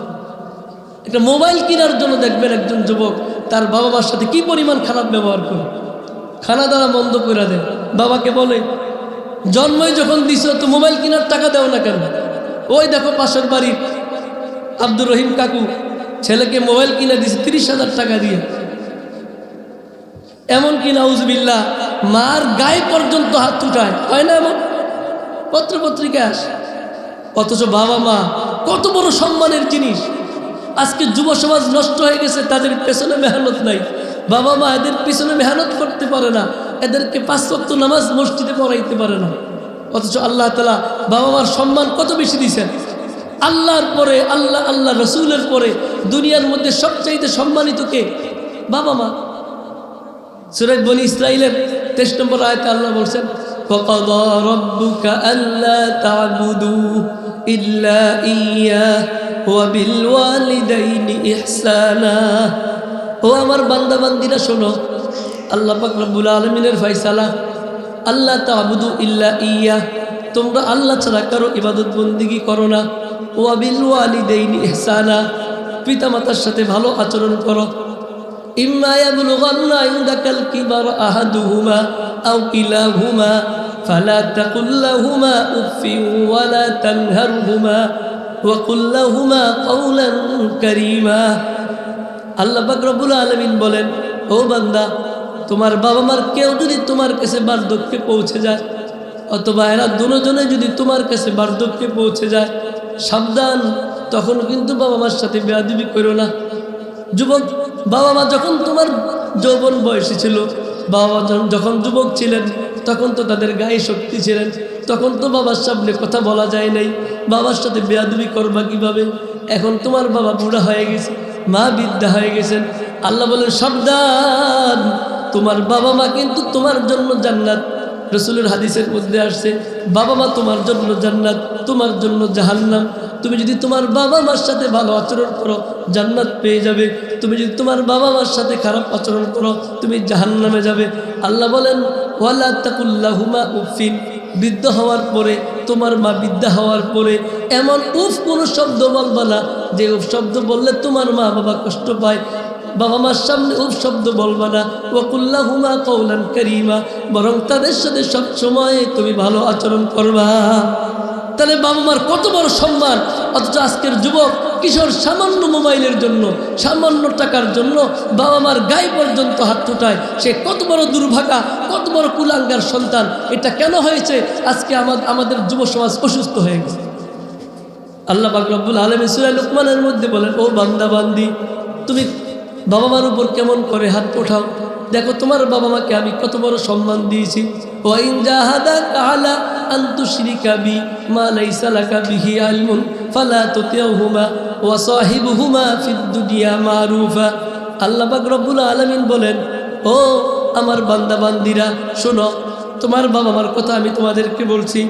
একটা মোবাইল কেনার জন্য দেখবেন একজন যুবক তার বাবা মার সাথে কি পরিমাণ খারাপ ব্যবহার করে, খানা দানা বন্ধ করে দেয়। বাবাকে বলে, জন্মই যখন দিছ তো মোবাইল কেনার টাকা দেও না কেন? ওই দেখো পাশের বাড়ির আব্দুর রহিম কাকু ছেলেকে মোবাইল কিনে দিছে 30,000 টাকা দিয়ে। এমনকি নাউজুবিল্লাহ মার গায়ে পর্যন্ত হাত উঠায়, হয় না এমন? পত্রপত্রিকা আসে। অথচ বাবা মা কত বড় সম্মানের জিনিস। আজকে যুব সমাজ নষ্ট হয়ে গেছে, তাদের পেছনে মেহনত নাই। বাবা মা এদের পিছনে মেহনত করতে পারে না, এদেরকে 5 ওয়াক্ত নামাজ মসজিদে পড়াইতে পারে না। অথচ আল্লাহ তাআলা বাবা মার সম্মান কত বেশি দিয়েছেন। আল্লাহর পরে, আল্লাহ রসুলের পরে দুনিয়ার মধ্যে সবচাইতে সম্মানিত কে? বাবা মা। সূরা বনী ইসরাঈলের 23 নম্বর আয়াতে আল্লাহ বলছেন, وَقَضَى رَبُّكَ أَلَّا تَعْبُدُوا إِلَّا إِيَّاهُ وَبِالْوَالِدَيْنِ إِحْسَانًا। ও আমার বান্দা বান্দিরা শোনো, আল্লাহ পাক রব্বুল আলামিনের ফয়সালা, আল্লাহ তা'বুদু ইল্লা ইয়্যাহ, তোমরা আল্লাহ ছাড়া কারো ইবাদত বন্দেগী করো না। ওয়াবিলওয়ালিদাইনি ইহসানা, পিতামাতার সাথে ভালো আচরণ করো। ইম্মা ইয়াবলুগান্না ইনদাকাল কিবারা আহাদুহুমা আও কিলাহুমা ফালা তাকুল লাহুমা উফফিন ওয়ালা তানহারহুমা ওয়া কুল লাহুমা কাওলান কারীমা। আল্লাহ পাক রব্বুল আলামিন বলেন, ও বান্দা, তোমার বাবা মার কেউ যদি তোমার কাছে বার্ধক্যে পৌঁছে যায়, অথবা এরা দুজনে যদি তোমার কাছে বার্ধক্যে পৌঁছে যায়, সাবধান, তখন কিন্তু বাবা মার সাথে বেয়াদবি করো না। যুবক, বাবা মা যখন তোমার যৌবন বয়সী ছিল, বাবা মা যখন যুবক ছিলেন, তখন তো তাদের গায়ে শক্তি ছিলেন, তখন তো বাবার সামনে কথা বলা যায় নাই, বাবার সাথে বেয়াদবি করবা কিভাবে? এখন তোমার বাবা বুড়া হয়ে গেছে, মা বৃদ্ধা হয়ে গেছেন। আল্লাহ বলেন, সাবধান, তোমার বাবা মা কিন্তু তোমার জন্য জান্নাত। রসুলের হাদিসের মধ্যে আসছে, বাবা মা তোমার জন্য জান্নাত, তোমার জন্য জাহান্নাম। তুমি যদি তোমার বাবা মার সাথে ভালো আচরণ করো, জান্নাত পেয়ে যাবে। তুমি যদি তোমার বাবা মার সাথে খারাপ আচরণ করো, তুমি জাহান্নামে যাবে। আল্লাহ বলেন, ওয়ালা তাকুল্লাহুমা উফিন, বৃদ্ধ হওয়ার পরে, তোমার মা বৃদ্ধা হওয়ার পরে এমন উফ কোনো শব্দ বলবা না যে উফ শব্দ বললে তোমার মা বাবা কষ্ট পায়। বাবা মার সামনে উফ শব্দ বলবা না। ওয়াকুল্লাহুমা কাওলান কারীমা, বরং তাদের সাথে সব সময় তুমি ভালো আচরণ করবা। তাহলে বাবা মার কত বড় সম্মান। অথচ আজকের যুবক কিশোর সামান্য মোবাইলের জন্য, সামান্য টাকার জন্য বাবা মার গায়ে পর্যন্ত হাত উঠায়। সে কত বড় দুর্ভাগা, কত বড় কুলাঙ্গার সন্তান। এটা কেন হয়েছে? আজকে আমাদের যুব সমাজ অসুস্থ হয়ে গেছে। আল্লাহ পাক রব্বুল আলামিন সূরা লুকমানের মধ্যে বলেন, ও বান্দা বান্দি, তুমি বাবা মার উপর কেমন করে হাত ওঠাও। দেখো তোমার বাবা মাকে আমি কত বড় সম্মান দিয়েছি। ওয়াইন জাহাদাকা আলা আন তুশরিকা বি মা লাইসা লাকা বিহি ইলমুন ফালা তুতিউহুমা ওয়া সাহিবুহুমা ফিদ দুনিয়া মারুফা। আল্লাহ পাক রব্বুল আলামিন বলেন, ও আমার বান্দা বান্দিরা শোনো, তোমার বাবা মার কথা আমি তোমাদেরকে বলছি।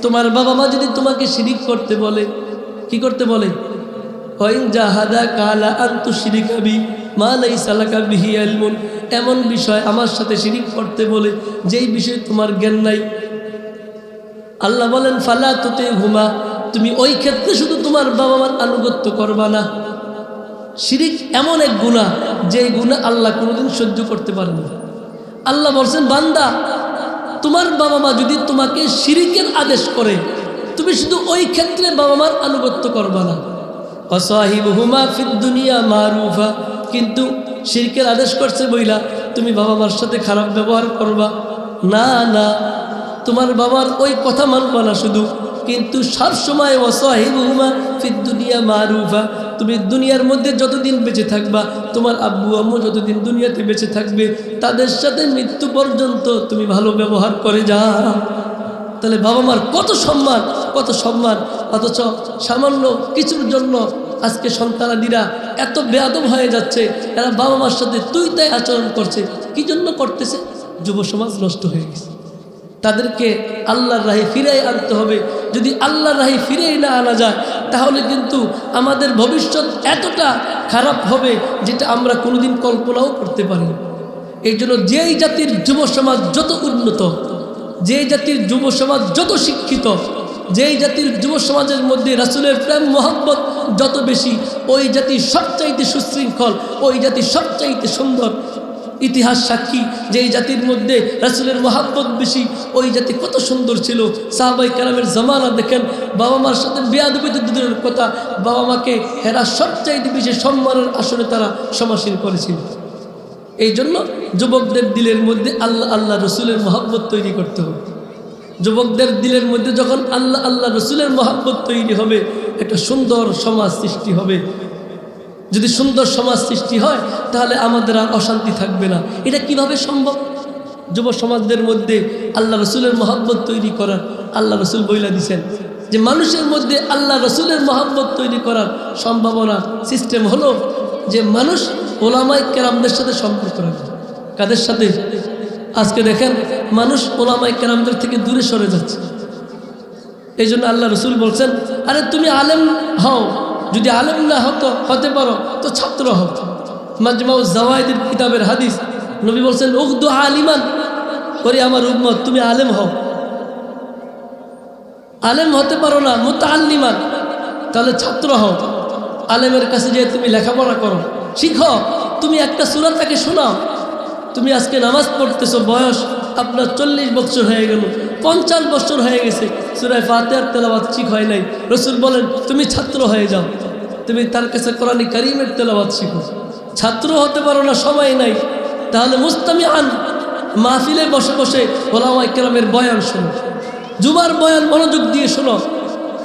তোমার বাবা মা যদি তোমাকে শিরিক করতে বলে, কি করতে বলে? ওয়াইন জাহাদাকা আলা আন তুশরিকা বি মা লাইসা লাকা বিহি ইলমুন, এমন বিষয় আমার সাথে শিরিক করতে বলে যেই বিষয়ে তোমার জ্ঞান নাই। আল্লাহ বলেন ফালা তুতিহুমা, তুমি ওই ক্ষেত্রে শুধু তোমার বাবা মার আনুগত্য করবা না। শিরিক এমন এক গুনাহ, যে গুনাহ আল্লাহ কোনোদিন সহ্য করতে পারেন না। আল্লাহ বলছেন বান্দা, তোমার বাবা মা যদি তোমাকে শিরিকের আদেশ করে, তুমি শুধু ওই ক্ষেত্রে বাবা মার আনুগত্য করবা না। ওয়াসাহিবুহুমা ফিদ দুনিয়া মারুফা, কিন্তু শিরকের আদেশ করছে বইলা তুমি বাবা মার সাথে খারাপ ব্যবহার করবা না। না, তোমার বাবার ওই কথা মানবা না শুধু, কিন্তু সবসময় ওয়াসাহিবুহুমা ফিদ দুনিয়া মারুফা, তুমি দুনিয়ার মধ্যে যতদিন বেঁচে থাকবা, তোমার আব্বু আম্মু যতদিন দুনিয়াতে বেঁচে থাকবে, তাদের সাথে মৃত্যু পর্যন্ত তুমি ভালো ব্যবহার করে যাও। তাহলে বাবা মার কত সম্মান, কত সম্মান! অথচ সামান্য কিছুর জন্য আজকে সন্তানাদিরা এত বেয়াদব হয়ে যাচ্ছে। এরা বাবা মার সাথে তুই তাই আচরণ করছে। কি জন্য করতেছে? যুব সমাজ নষ্ট হয়ে গেছে। তাদেরকে আল্লাহর রাহে ফিরিয়ে আনতে হবে। যদি আল্লাহর রাহে ফিরিয়ে না আনা যায়, তাহলে কিন্তু আমাদের ভবিষ্যৎ এতটা খারাপ হবে যেটা আমরা কোনোদিন কল্পনাও করতে পারি না। এই জন্য যেই জাতির যুব সমাজ যত উন্নত, যেই জাতির যুব সমাজ যত শিক্ষিত, যেই জাতির যুব সমাজের মধ্যে রাসূলের প্রেম মহব্বত যত বেশি, ওই জাতি সবচাইতে সুশৃঙ্খল, ওই জাতি সবচাইতে সুন্দর। ইতিহাস সাক্ষী, যেই জাতির মধ্যে রাসূলের মহব্বত বেশি, ওই জাতি কত সুন্দর ছিল। সাহাবায়ে কেরামের জামানা দেখেন, বাবা মার সাথে বেয়াদবি দূরের কথা, বাবা মাকে এরা সবচাইতে বেশি সম্মানের আসনে তারা সমাসীন করেছিল। এই জন্য যুবকদের দিলের মধ্যে আল্লাহ আল্লাহ রসুলের মহব্বত তৈরি করতে হবে। যুবকদের দিলের মধ্যে যখন আল্লাহ আল্লাহ রসুলের মহব্বত তৈরি হবে, একটা সুন্দর সমাজ সৃষ্টি হবে। যদি সুন্দর সমাজ সৃষ্টি হয়, তাহলে আমাদের আর অশান্তি থাকবে না। এটা কিভাবে সম্ভব? যুব সমাজদের মধ্যে আল্লাহ রসুলের মহব্বত তৈরি করার আল্লাহ রসুল বইলা দিছেন যে মানুষের মধ্যে আল্লাহ রসুলের মহব্বত তৈরি করার সম্ভাবনা সিস্টেম হলো যে মানুষ ওলামায়ে কেরামদের সাথে সম্পর্ক রাখবে। কাদের সাথে? আজকে দেখেন মানুষ ওলামায়ে কেরামদের থেকে দূরে সরে যাচ্ছে। এই জন্য আল্লাহ রসুল বলছেন, আরে তুমি আলেম হও, যদি আলেম না হতে পারো তো ছাত্র হও। মাজমাউ জাওয়ায়েদের কিতাবের হাদিস, নবী বলছেন উগদু আলিমান, ওরে আমার উম্মত তুমি আলেম হও। আলেম হতে পারো না, মুতাআল্লিমান, তাহলে ছাত্র হও। আলেমের কাছে যে তুমি লেখাপড়া করো, শিখো। তুমি একটা সূরা তাকে শোনাও। তুমি আজকে নামাজ পড়তেছো, বয়স আপনার 40 বছর হয়ে গেল, 50 বছর হয়ে গেছে, সূরা ফাতিহার তেলাওয়াত ঠিক হয় নাই। রসুল বলেন তুমি ছাত্র হয়ে যাও, তুমি তার কাছে কোরআন কারীমের তেলাওয়াত শিখো। ছাত্র হতে পারো না, সময় নাই, তাহলে মুস্তামিআন, মাহফিলে বসে বসে ওলামায়ে কেরামের বয়ান শোনো। জুমার বয়ান মনোযোগ দিয়ে শোনো।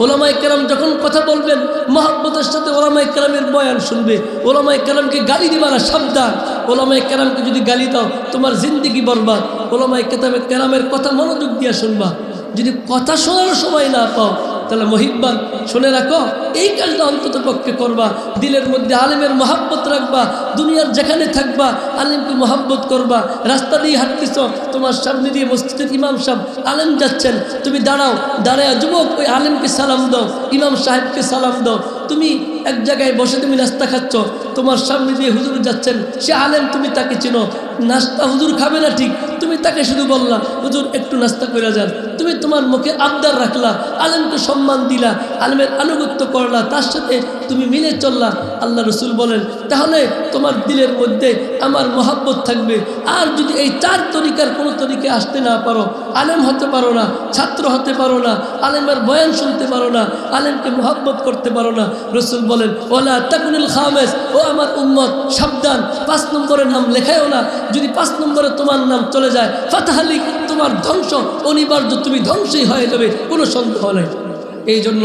ওলামায়ে কেরাম যখন কথা বলবেন, মহব্বতের সাথে ওলামায়ে কেরামের বয়ান শুনবে। ওলামায়ে কেরামকে গালি দিবা না, সাবধান। ওলামায়ে কেরামকে যদি গালি দাও, তোমার জিন্দেগি বরবাদ। ওলামায়ে কেরামের কথা মনোযোগ দিয়ে শুনবা। যদি কথা শোনার সময় না পাও, তাহলে মহিব্বান শুনে রাখো, এই কাজটা অন্তত পক্ষে করবা। দিলের মধ্যে আলেমের মহাব্বত রাখবা। দুনিয়ার যেখানে থাকবা আলেমকে মহাব্বত করবা। রাস্তা দিয়ে হাঁটতেছ, তোমার সামনে দিয়ে মসজিদের ইমাম সাহেব আলেম যাচ্ছেন, তুমি দাঁড়াও, দাঁড়ায় যুবক ওই আলেমকে সালাম দাও, ইমাম সাহেবকে সালাম দাও। তুমি এক জায়গায় বসে তুমি নাস্তা খাচ্ছ, তোমার সামনে দিয়ে হুজুর যাচ্ছেন, সে আলেম, তুমি তাকে চিনো। নাস্তা হুজুর খাবে না ঠিক, তুমি তাকে শুধু বললা হুজুর একটু নাস্তা করে যান। তুমি তোমার মুখে আবদার রাখলা, আলেমকে সম্মান দিলা, আলেমের আনুগত্য করলা, তার সাথে তুমি মিলে চললা। আল্লাহ রসুল বলেন তাহলে তোমার দিলের মধ্যে আমার মহাব্বত থাকবে। আর যদি এই 4 তরিকার কোনো তরিকে আসতে না পারো, আলেম হতে পারো না, ছাত্র হতে পারো না, আলেমের বয়ান শুনতে পারো না, আলেমকে মহাব্বত করতে পারো না, রসুল বলেন ওয়ালা তাকুনিল খামেস, ও আমার উম্মত সাবধান, 5 নম্বরের নাম লেখায়ও না। যদি 5 নম্বরে তোমার নাম চলে যায়, ফাতাহালিক, তোমার ধ্বংস অনিবার্য, তুমি ধ্বংসই হয়ে যাবে, কোনো সন্দেহ নেই। এই জন্য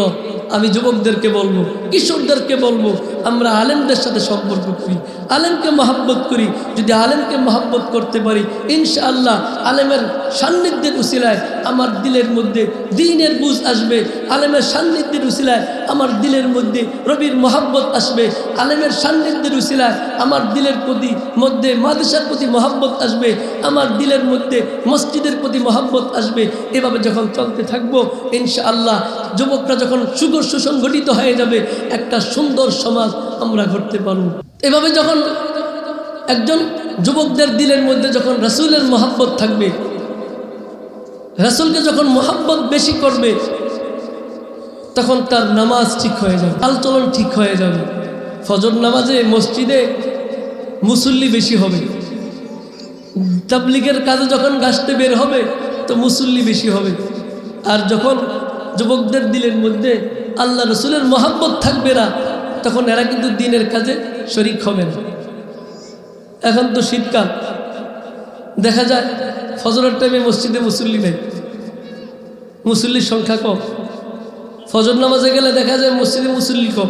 আমি যুবকদেরকে বলবো, কিশোরদেরকে বলবো, আমরা আলেমদের সাথে সম্পর্ক করি, আলেমকে মহাব্বত করি। যদি আলেমকে মহাব্বত করতে পারি, ইনশাআল্লাহ আলেমের সান্নিধ্যের উসিলায় আমার দিলের মধ্যে দ্বীনের বুঝ আসবে। আলেমের সান্নিধ্যের উসিলায় আমার দিলের মধ্যে রবির মহাব্বত আসবে। আলেমের সান্নিধ্যের উসিলায় আমার দিলের মধ্যে মাদ্রাসার প্রতি মহাব্বত আসবে। আমার দিলের মধ্যে মসজিদের প্রতি মহাব্বত আসবে। এভাবে যখন চলতে থাকবো, ইনশাআল্লাহ যুবকরা যখন সুসংগঠিত হয়ে যাবে, একটা সুন্দর সমাজ আমরা গড়তে পারব। এভাবে যখন একজন যুবকদের দিলের মধ্যে যখন রাসূলের মহব্বত থাকবে, রাসূলকে যখন মোহাব্বত বেশি করবে তখন তার নামাজ ঠিক হয়ে যাবে, চালচলন ঠিক হয়ে যাবে। ফজর নামাজে মসজিদে মুসল্লি বেশি হবে, তাবলীগের কাজে যখন গাছতে বের হবে তো মুসল্লি বেশি হবে। আর যখন যুবকদের দিলের মধ্যে আল্লাহ রসুলের মোহাব্বত থাকবে না তখন এরা কিন্তু দিনের কাজে শরিক হবে না। এখন তো শীতকাল, দেখা যায় ফজরের টাইমে মসজিদে মুসল্লি নেই, মুসল্লির সংখ্যা কম। ফজর নামাজে গেলে দেখা যায় মসজিদে মুসল্লি কম।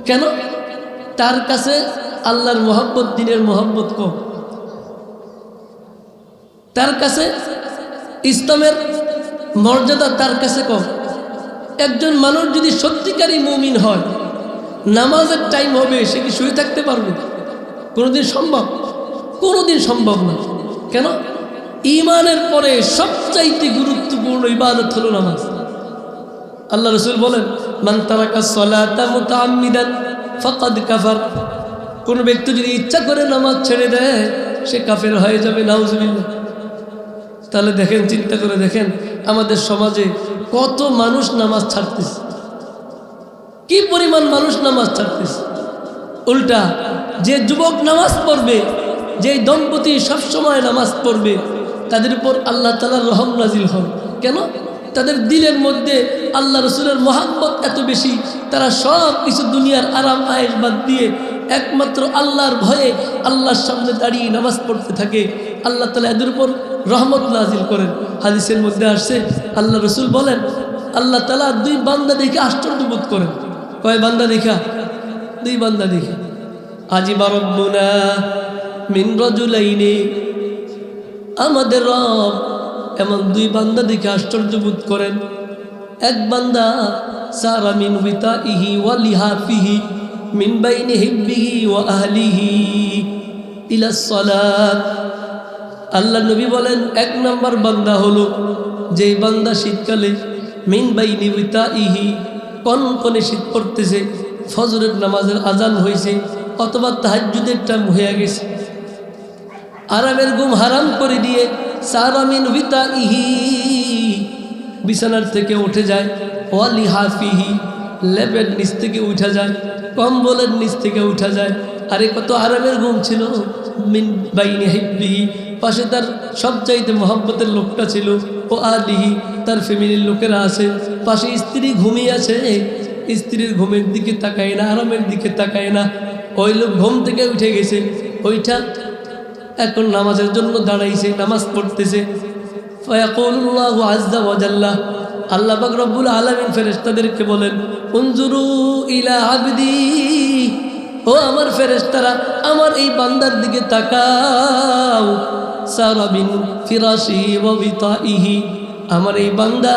কেন? তার কাছে আল্লাহর মোহাব্বত, দিনের মোহাব্বত কম। তার কাছে ইসলামের মর্যাদা তার কাছে কম। একজন মানুষ যদি সত্যিকারই মুমিন হয়, নামাজের টাইম হবে, সে কি শুয়ে থাকতে পারবে? কোনোদিন সম্ভব? কোনোদিন সম্ভব না। কেন? ঈমানের পরে সবচাইতে গুরুত্বপূর্ণ ইবাদত হলো নামাজ। আল্লাহ রাসূল বলেন, মান তারাকা সলাতা মুতাআম্মিদান ফাকাদ কাফার। কোন ব্যক্তি যদি ইচ্ছা করে নামাজ ছেড়ে দেয় সে কাফের হয়ে যাবে, নাউজুবিল্লাহ। তাহলে দেখেন, চিন্তা করে দেখেন আমাদের সমাজে কত মানুষ নামাজ ছাড়তেছে, কি পরিমাণ মানুষ নামাজ ছাড়তেছে। উল্টা যে যুবক নামাজ পড়বে, যে দম্পতি সবসময় নামাজ পড়বে, তাদের উপর আল্লাহ তাআলার রহম নাজিল হয়। কেন? তাদের দিলের মধ্যে আল্লাহ রসুলের মোহাব্বত এত বেশি, তারা সব কিছু দুনিয়ার আরাম আয়েশ বাদ দিয়ে একমাত্র আল্লাহর ভয়ে আল্লাহর সামনে দাঁড়িয়ে নামাজ পড়তে থাকে। আল্লাহ তাআলা এদের উপর রহমত নাজিল করেন। হাদিসের মধ্যে আসছে, আল্লাহ রসুল বলেন, আল্লাহ তাআলা দুই বান্দা দেখে আশ্চর্য বোধ করেন। কয় বান্দা দেখা? দুই বান্দা দেখে। আজিবা রব্বুনা মিন রাজুলাইনি, আমাদের রব এমন দুই বান্দা দেখে আশ্চর্য বোধ করেন। এক বান্দা সারা মিন বিতাইহি ওয়া লিহাফিহি মিন বাইনি হিব্বিহি ওয়া আহলিহি ইলাস সালাত। আল্লাহ নবী বলেন, এক নম্বর বান্দা হলো যেই বান্দা শীতকালে মিন বাইনি বিতাইহি, কনকনে শীত পড়তেছে, ফজরের নামাজের আজান হয়েছে অথবা তাহাজ্জুদের টাইম হয়ে গেছে, আরামের ঘুম হারাম করে দিয়ে সারামিন বিতাইহি, বিছানার থেকে উঠে যায়, ওয়ালি হাফিহি, লেপের নিচ থেকে উঠা যায়, কম্বলের নিচ থেকে উঠা যায়। আরে কত আরামের ঘুম ছিল। মিন বাইনি হিব্বিহি, পাশে তার সবচাইতে মহব্বতের লোকটা ছিল, ও আলিহি, তার ফ্যামিলির লোকেরা আছে, পাশে স্ত্রী ঘুমিয়ে আছে, স্ত্রীর ঘুমের দিকে তাকায় না, আরামের দিকে তাকায় না। ওই লোক ঘুম থেকে উঠে গেছে, ওইটা এখন নামাজের জন্য দাঁড়াইছে, নামাজ পড়তেছে। ফায়াকুলুল্লাহু আযজা ওয়া জাল্লা, আল্লাহ পাক রব্বুল আলামিন ফেরেশতাদেরকে বলেন, উনজুরু ইলা আবদি, ও আমার ফেরেশতারা আমার এই বান্দার দিকে তাকাও। সারাবিন ফিরাশি ওয়া বিতাইহি, আমার এই বান্দা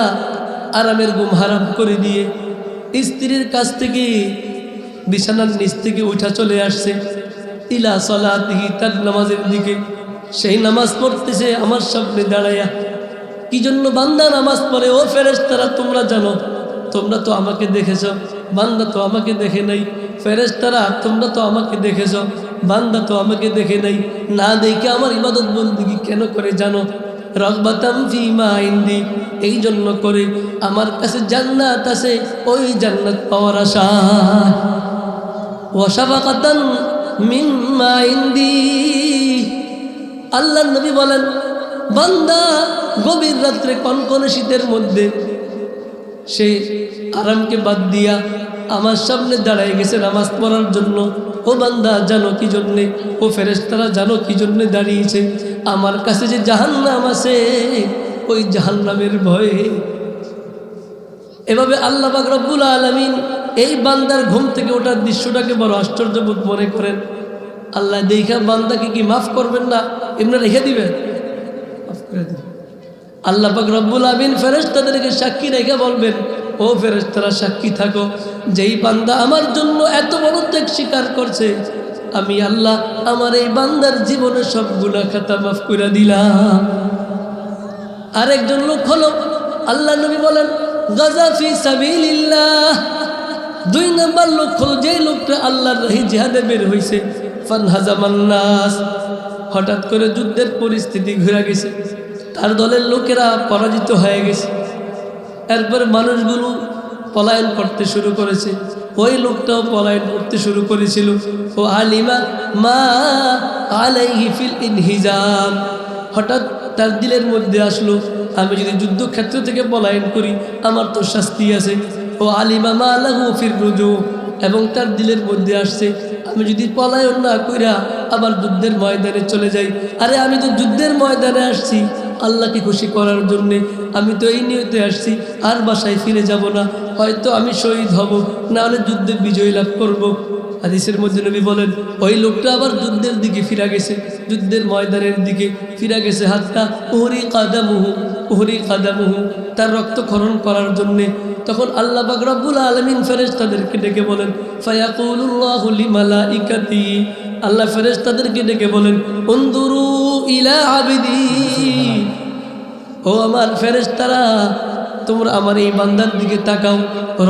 আরামের ঘুম হারাম করে দিয়ে স্ত্রীর কাছ থেকে বিছানার নিচ থেকে উঠা চলে আসছে ইলা সালাতিহি, তার নামাজের দিকে। সেই নামাজ পড়তেছে আমার সামনে দাঁড়াইয়া। কি জন্য বান্দা নামাজ পড়ে? ও ফেরেশতারা তোমরা জানো, তোমরা তো আমাকে দেখেছ, বান্দা তো আমাকে দেখে নাই। ফেরেশতারা তোমরা তো আমাকে দেখেছ, বান্দা তো আমাকে দেখে নাই। না দেখে আমার ইবাদত বন্দেগী কেন করে জানো? রগবাতাম ফিমা ইনদি, এই জন্য করে আমার কাছে জান্নাত আছে, ওই জান্নাত পাওয়ার আশা। ওয়া শাফাকাতান মিম্মা ইনদি, আল্লাহর নবী বলেন, বান্দা গভীর রাত্রে কনকনে শীতের মধ্যে সে আরামকে বাদ দিয়া আমার সামনে দাঁড়ায় গেছে নামাজ পড়ার জন্য। ও বান্দা জানো কি জন্যে? ও ফেরেশতারা জানো কি জন্যে দাঁড়িয়েছে? আমার কাছে যে জাহান্নাম আছে, ওই জাহান্নামের ভয়ে। এভাবে আল্লাহ পাক রব্বুল আলামিন এই বান্দার ঘুম থেকে ওঠার দৃশ্যটাকে বড় আশ্চর্যবোধ মনে করেন। আল্লাহ দেখা বান্দাকে কি মাফ করবেন না? এমনি রেখে দিবেন? মাফ করে দিবেন। আল্লাহ পাক রব্বুল আলামিন ফেরেশতাদেরকে সাক্ষী রেখে বলবেন, ও ফেরেশতারা সাক্ষী থাকো, যেই বান্দা আমার জন্য এত বড় ত্যাগ স্বীকার করছে, আমি আল্লাহ আমার এই বান্দার জীবনের সব গুনাহ খাতা মাফ করে দিলাম। আরেকজন লোক হলো, আল্লাহ নবী বলেন, গাজা ফি সাবিলিল্লাহ। দুই নম্বর লোক হলো যে লোকটা আল্লাহর রাহে জিহাদে বের হয়েছে। ফানহাজামান নাস, হঠাৎ করে যুদ্ধের পরিস্থিতি ঘুরে গেছে, তার দলের লোকেরা পরাজিত হয়ে গেছে। এরপরে মানুষগুলো পলায়ন করতে শুরু করেছে, ওই লোকটাও পলায়ন করতে শুরু করেছিল। ও আলিমা মা আলাইহি ফিল ইনহিজাম, হঠাৎ তার দিলের মধ্যে আসলো আমি যদি যুদ্ধক্ষেত্র থেকে পলায়ন করি আমার তো শাস্তি আছে। ও আলিমা মা লাহু ফির রুজু, এবং তার দিলের মধ্যে আসছে আমি যদি পলায়ন না কইরা আবার যুদ্ধের ময়দানে চলে যাই, আরে আমি তো যুদ্ধের ময়দানে আসছি আল্লাহকে খুশি করার জন্যে, আমি তো এই নিয়তে আসছি আর বাসায় ফিরে যাব না, হয়তো আমি শহীদ হব, না হলে যুদ্ধে বিজয় লাভ করব। হাদিসের মধ্যে নবী বলেন ওই লোকটা আবার যুদ্ধের দিকে ফিরা গেছে, যুদ্ধের ময়দানের দিকে ফিরা গেছে, হাতটা উহরি কাদামুহু, তার রক্তক্ষরণ করার জন্যে। তখন আল্লাহ পাক রব্বুল আলামিন ফেরেশতাদেরকে ডেকে বলেন ফায়াকুলুল্লাহু লিমালাইকাতি, আল্লাহ ফেরেশতাদেরকে ডেকে বলেন উনদুরু ইলা আবিদি, ও আমার ফেরেশতারা তোমরা আমার এই বান্দার দিকে তাকাও।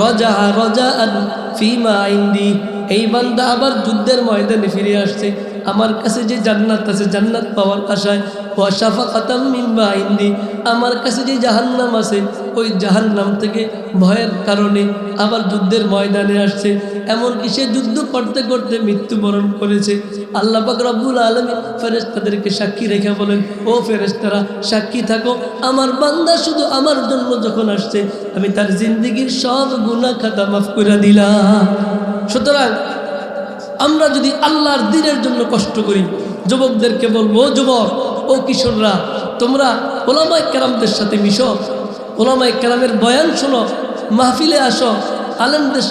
রাজাআন ফিমা ইনদি, এই বান্দা আবার যুদ্ধের ময়দানে ফিরে আসছে, আমার কাছে যে জান্নাত আছে জান্নাত পাওয়ার আশায়। ওয়া শাফাকাতাম মিম্মা ইনদি, আমার কাছে যে জাহান্নাম আছে ওই জাহান্নাম থেকে ভয়ের কারণে আবার যুদ্ধের ময়দানে আসছে। এমনকি সে যুদ্ধ করতে করতে মৃত্যুবরণ করেছে। আল্লাহ পাক রব্বুল আলামিন ফেরেশতাদেরকে সাক্ষী রেখে বলেন ও ফেরেশতারা সাক্ষী থাকো, আমার বান্দা শুধু আমার জন্য যখন আসছে আমি তার জিন্দেগির সব গুনাহ খাতা মাফ করে দিলাম। সুতরাং আমরা যদি আল্লাহর দ্বীনের জন্য কষ্ট করি, যুবকদেরকে বলবো যুবক ও কিশোররা তোমরা ওলামায়ে কেরামদের সাথে মিশো, ওলামায়ে কেরামের বয়ান শোনো, মাহফিলে আসো, আলেমদের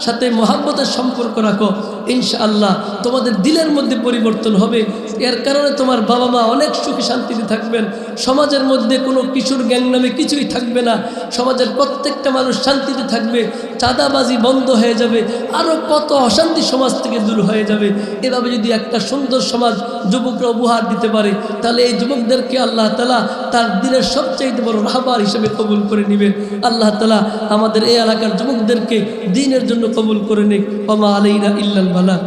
সাথে মহাব্বতের সম্পর্ক রাখো, ইনশাআল্লাহ তোমাদের দিলের মধ্যে পরিবর্তন হবে। এর কারণে তোমার বাবা মা অনেক সুখী শান্তিতে থাকবেন, সমাজের মধ্যে কোনো কিশোর গ্যাং নামে কিছুই থাকবে না, সমাজের প্রত্যেকটা মানুষ শান্তিতে থাকবে, চাঁদাবাজি বন্ধ হয়ে যাবে, আরও কত অশান্তি সমাজ থেকে দূর হয়ে যাবে। এভাবে যদি একটা সুন্দর সমাজ যুবকরা উপহার দিতে পারে তাহলে এই যুবকদেরকে আল্লাহ তাআলা তার দিনের সবচাইতে বড় রাহবার হিসেবে কবুল করে নেবেন। আল্লাহ তাআলা আমাদের এই এলাকার যুবকদেরকে দ্বীনের জন্য কবুল করে নিক। ওয়া মা আলাইনা ইল্লাল বালাগ।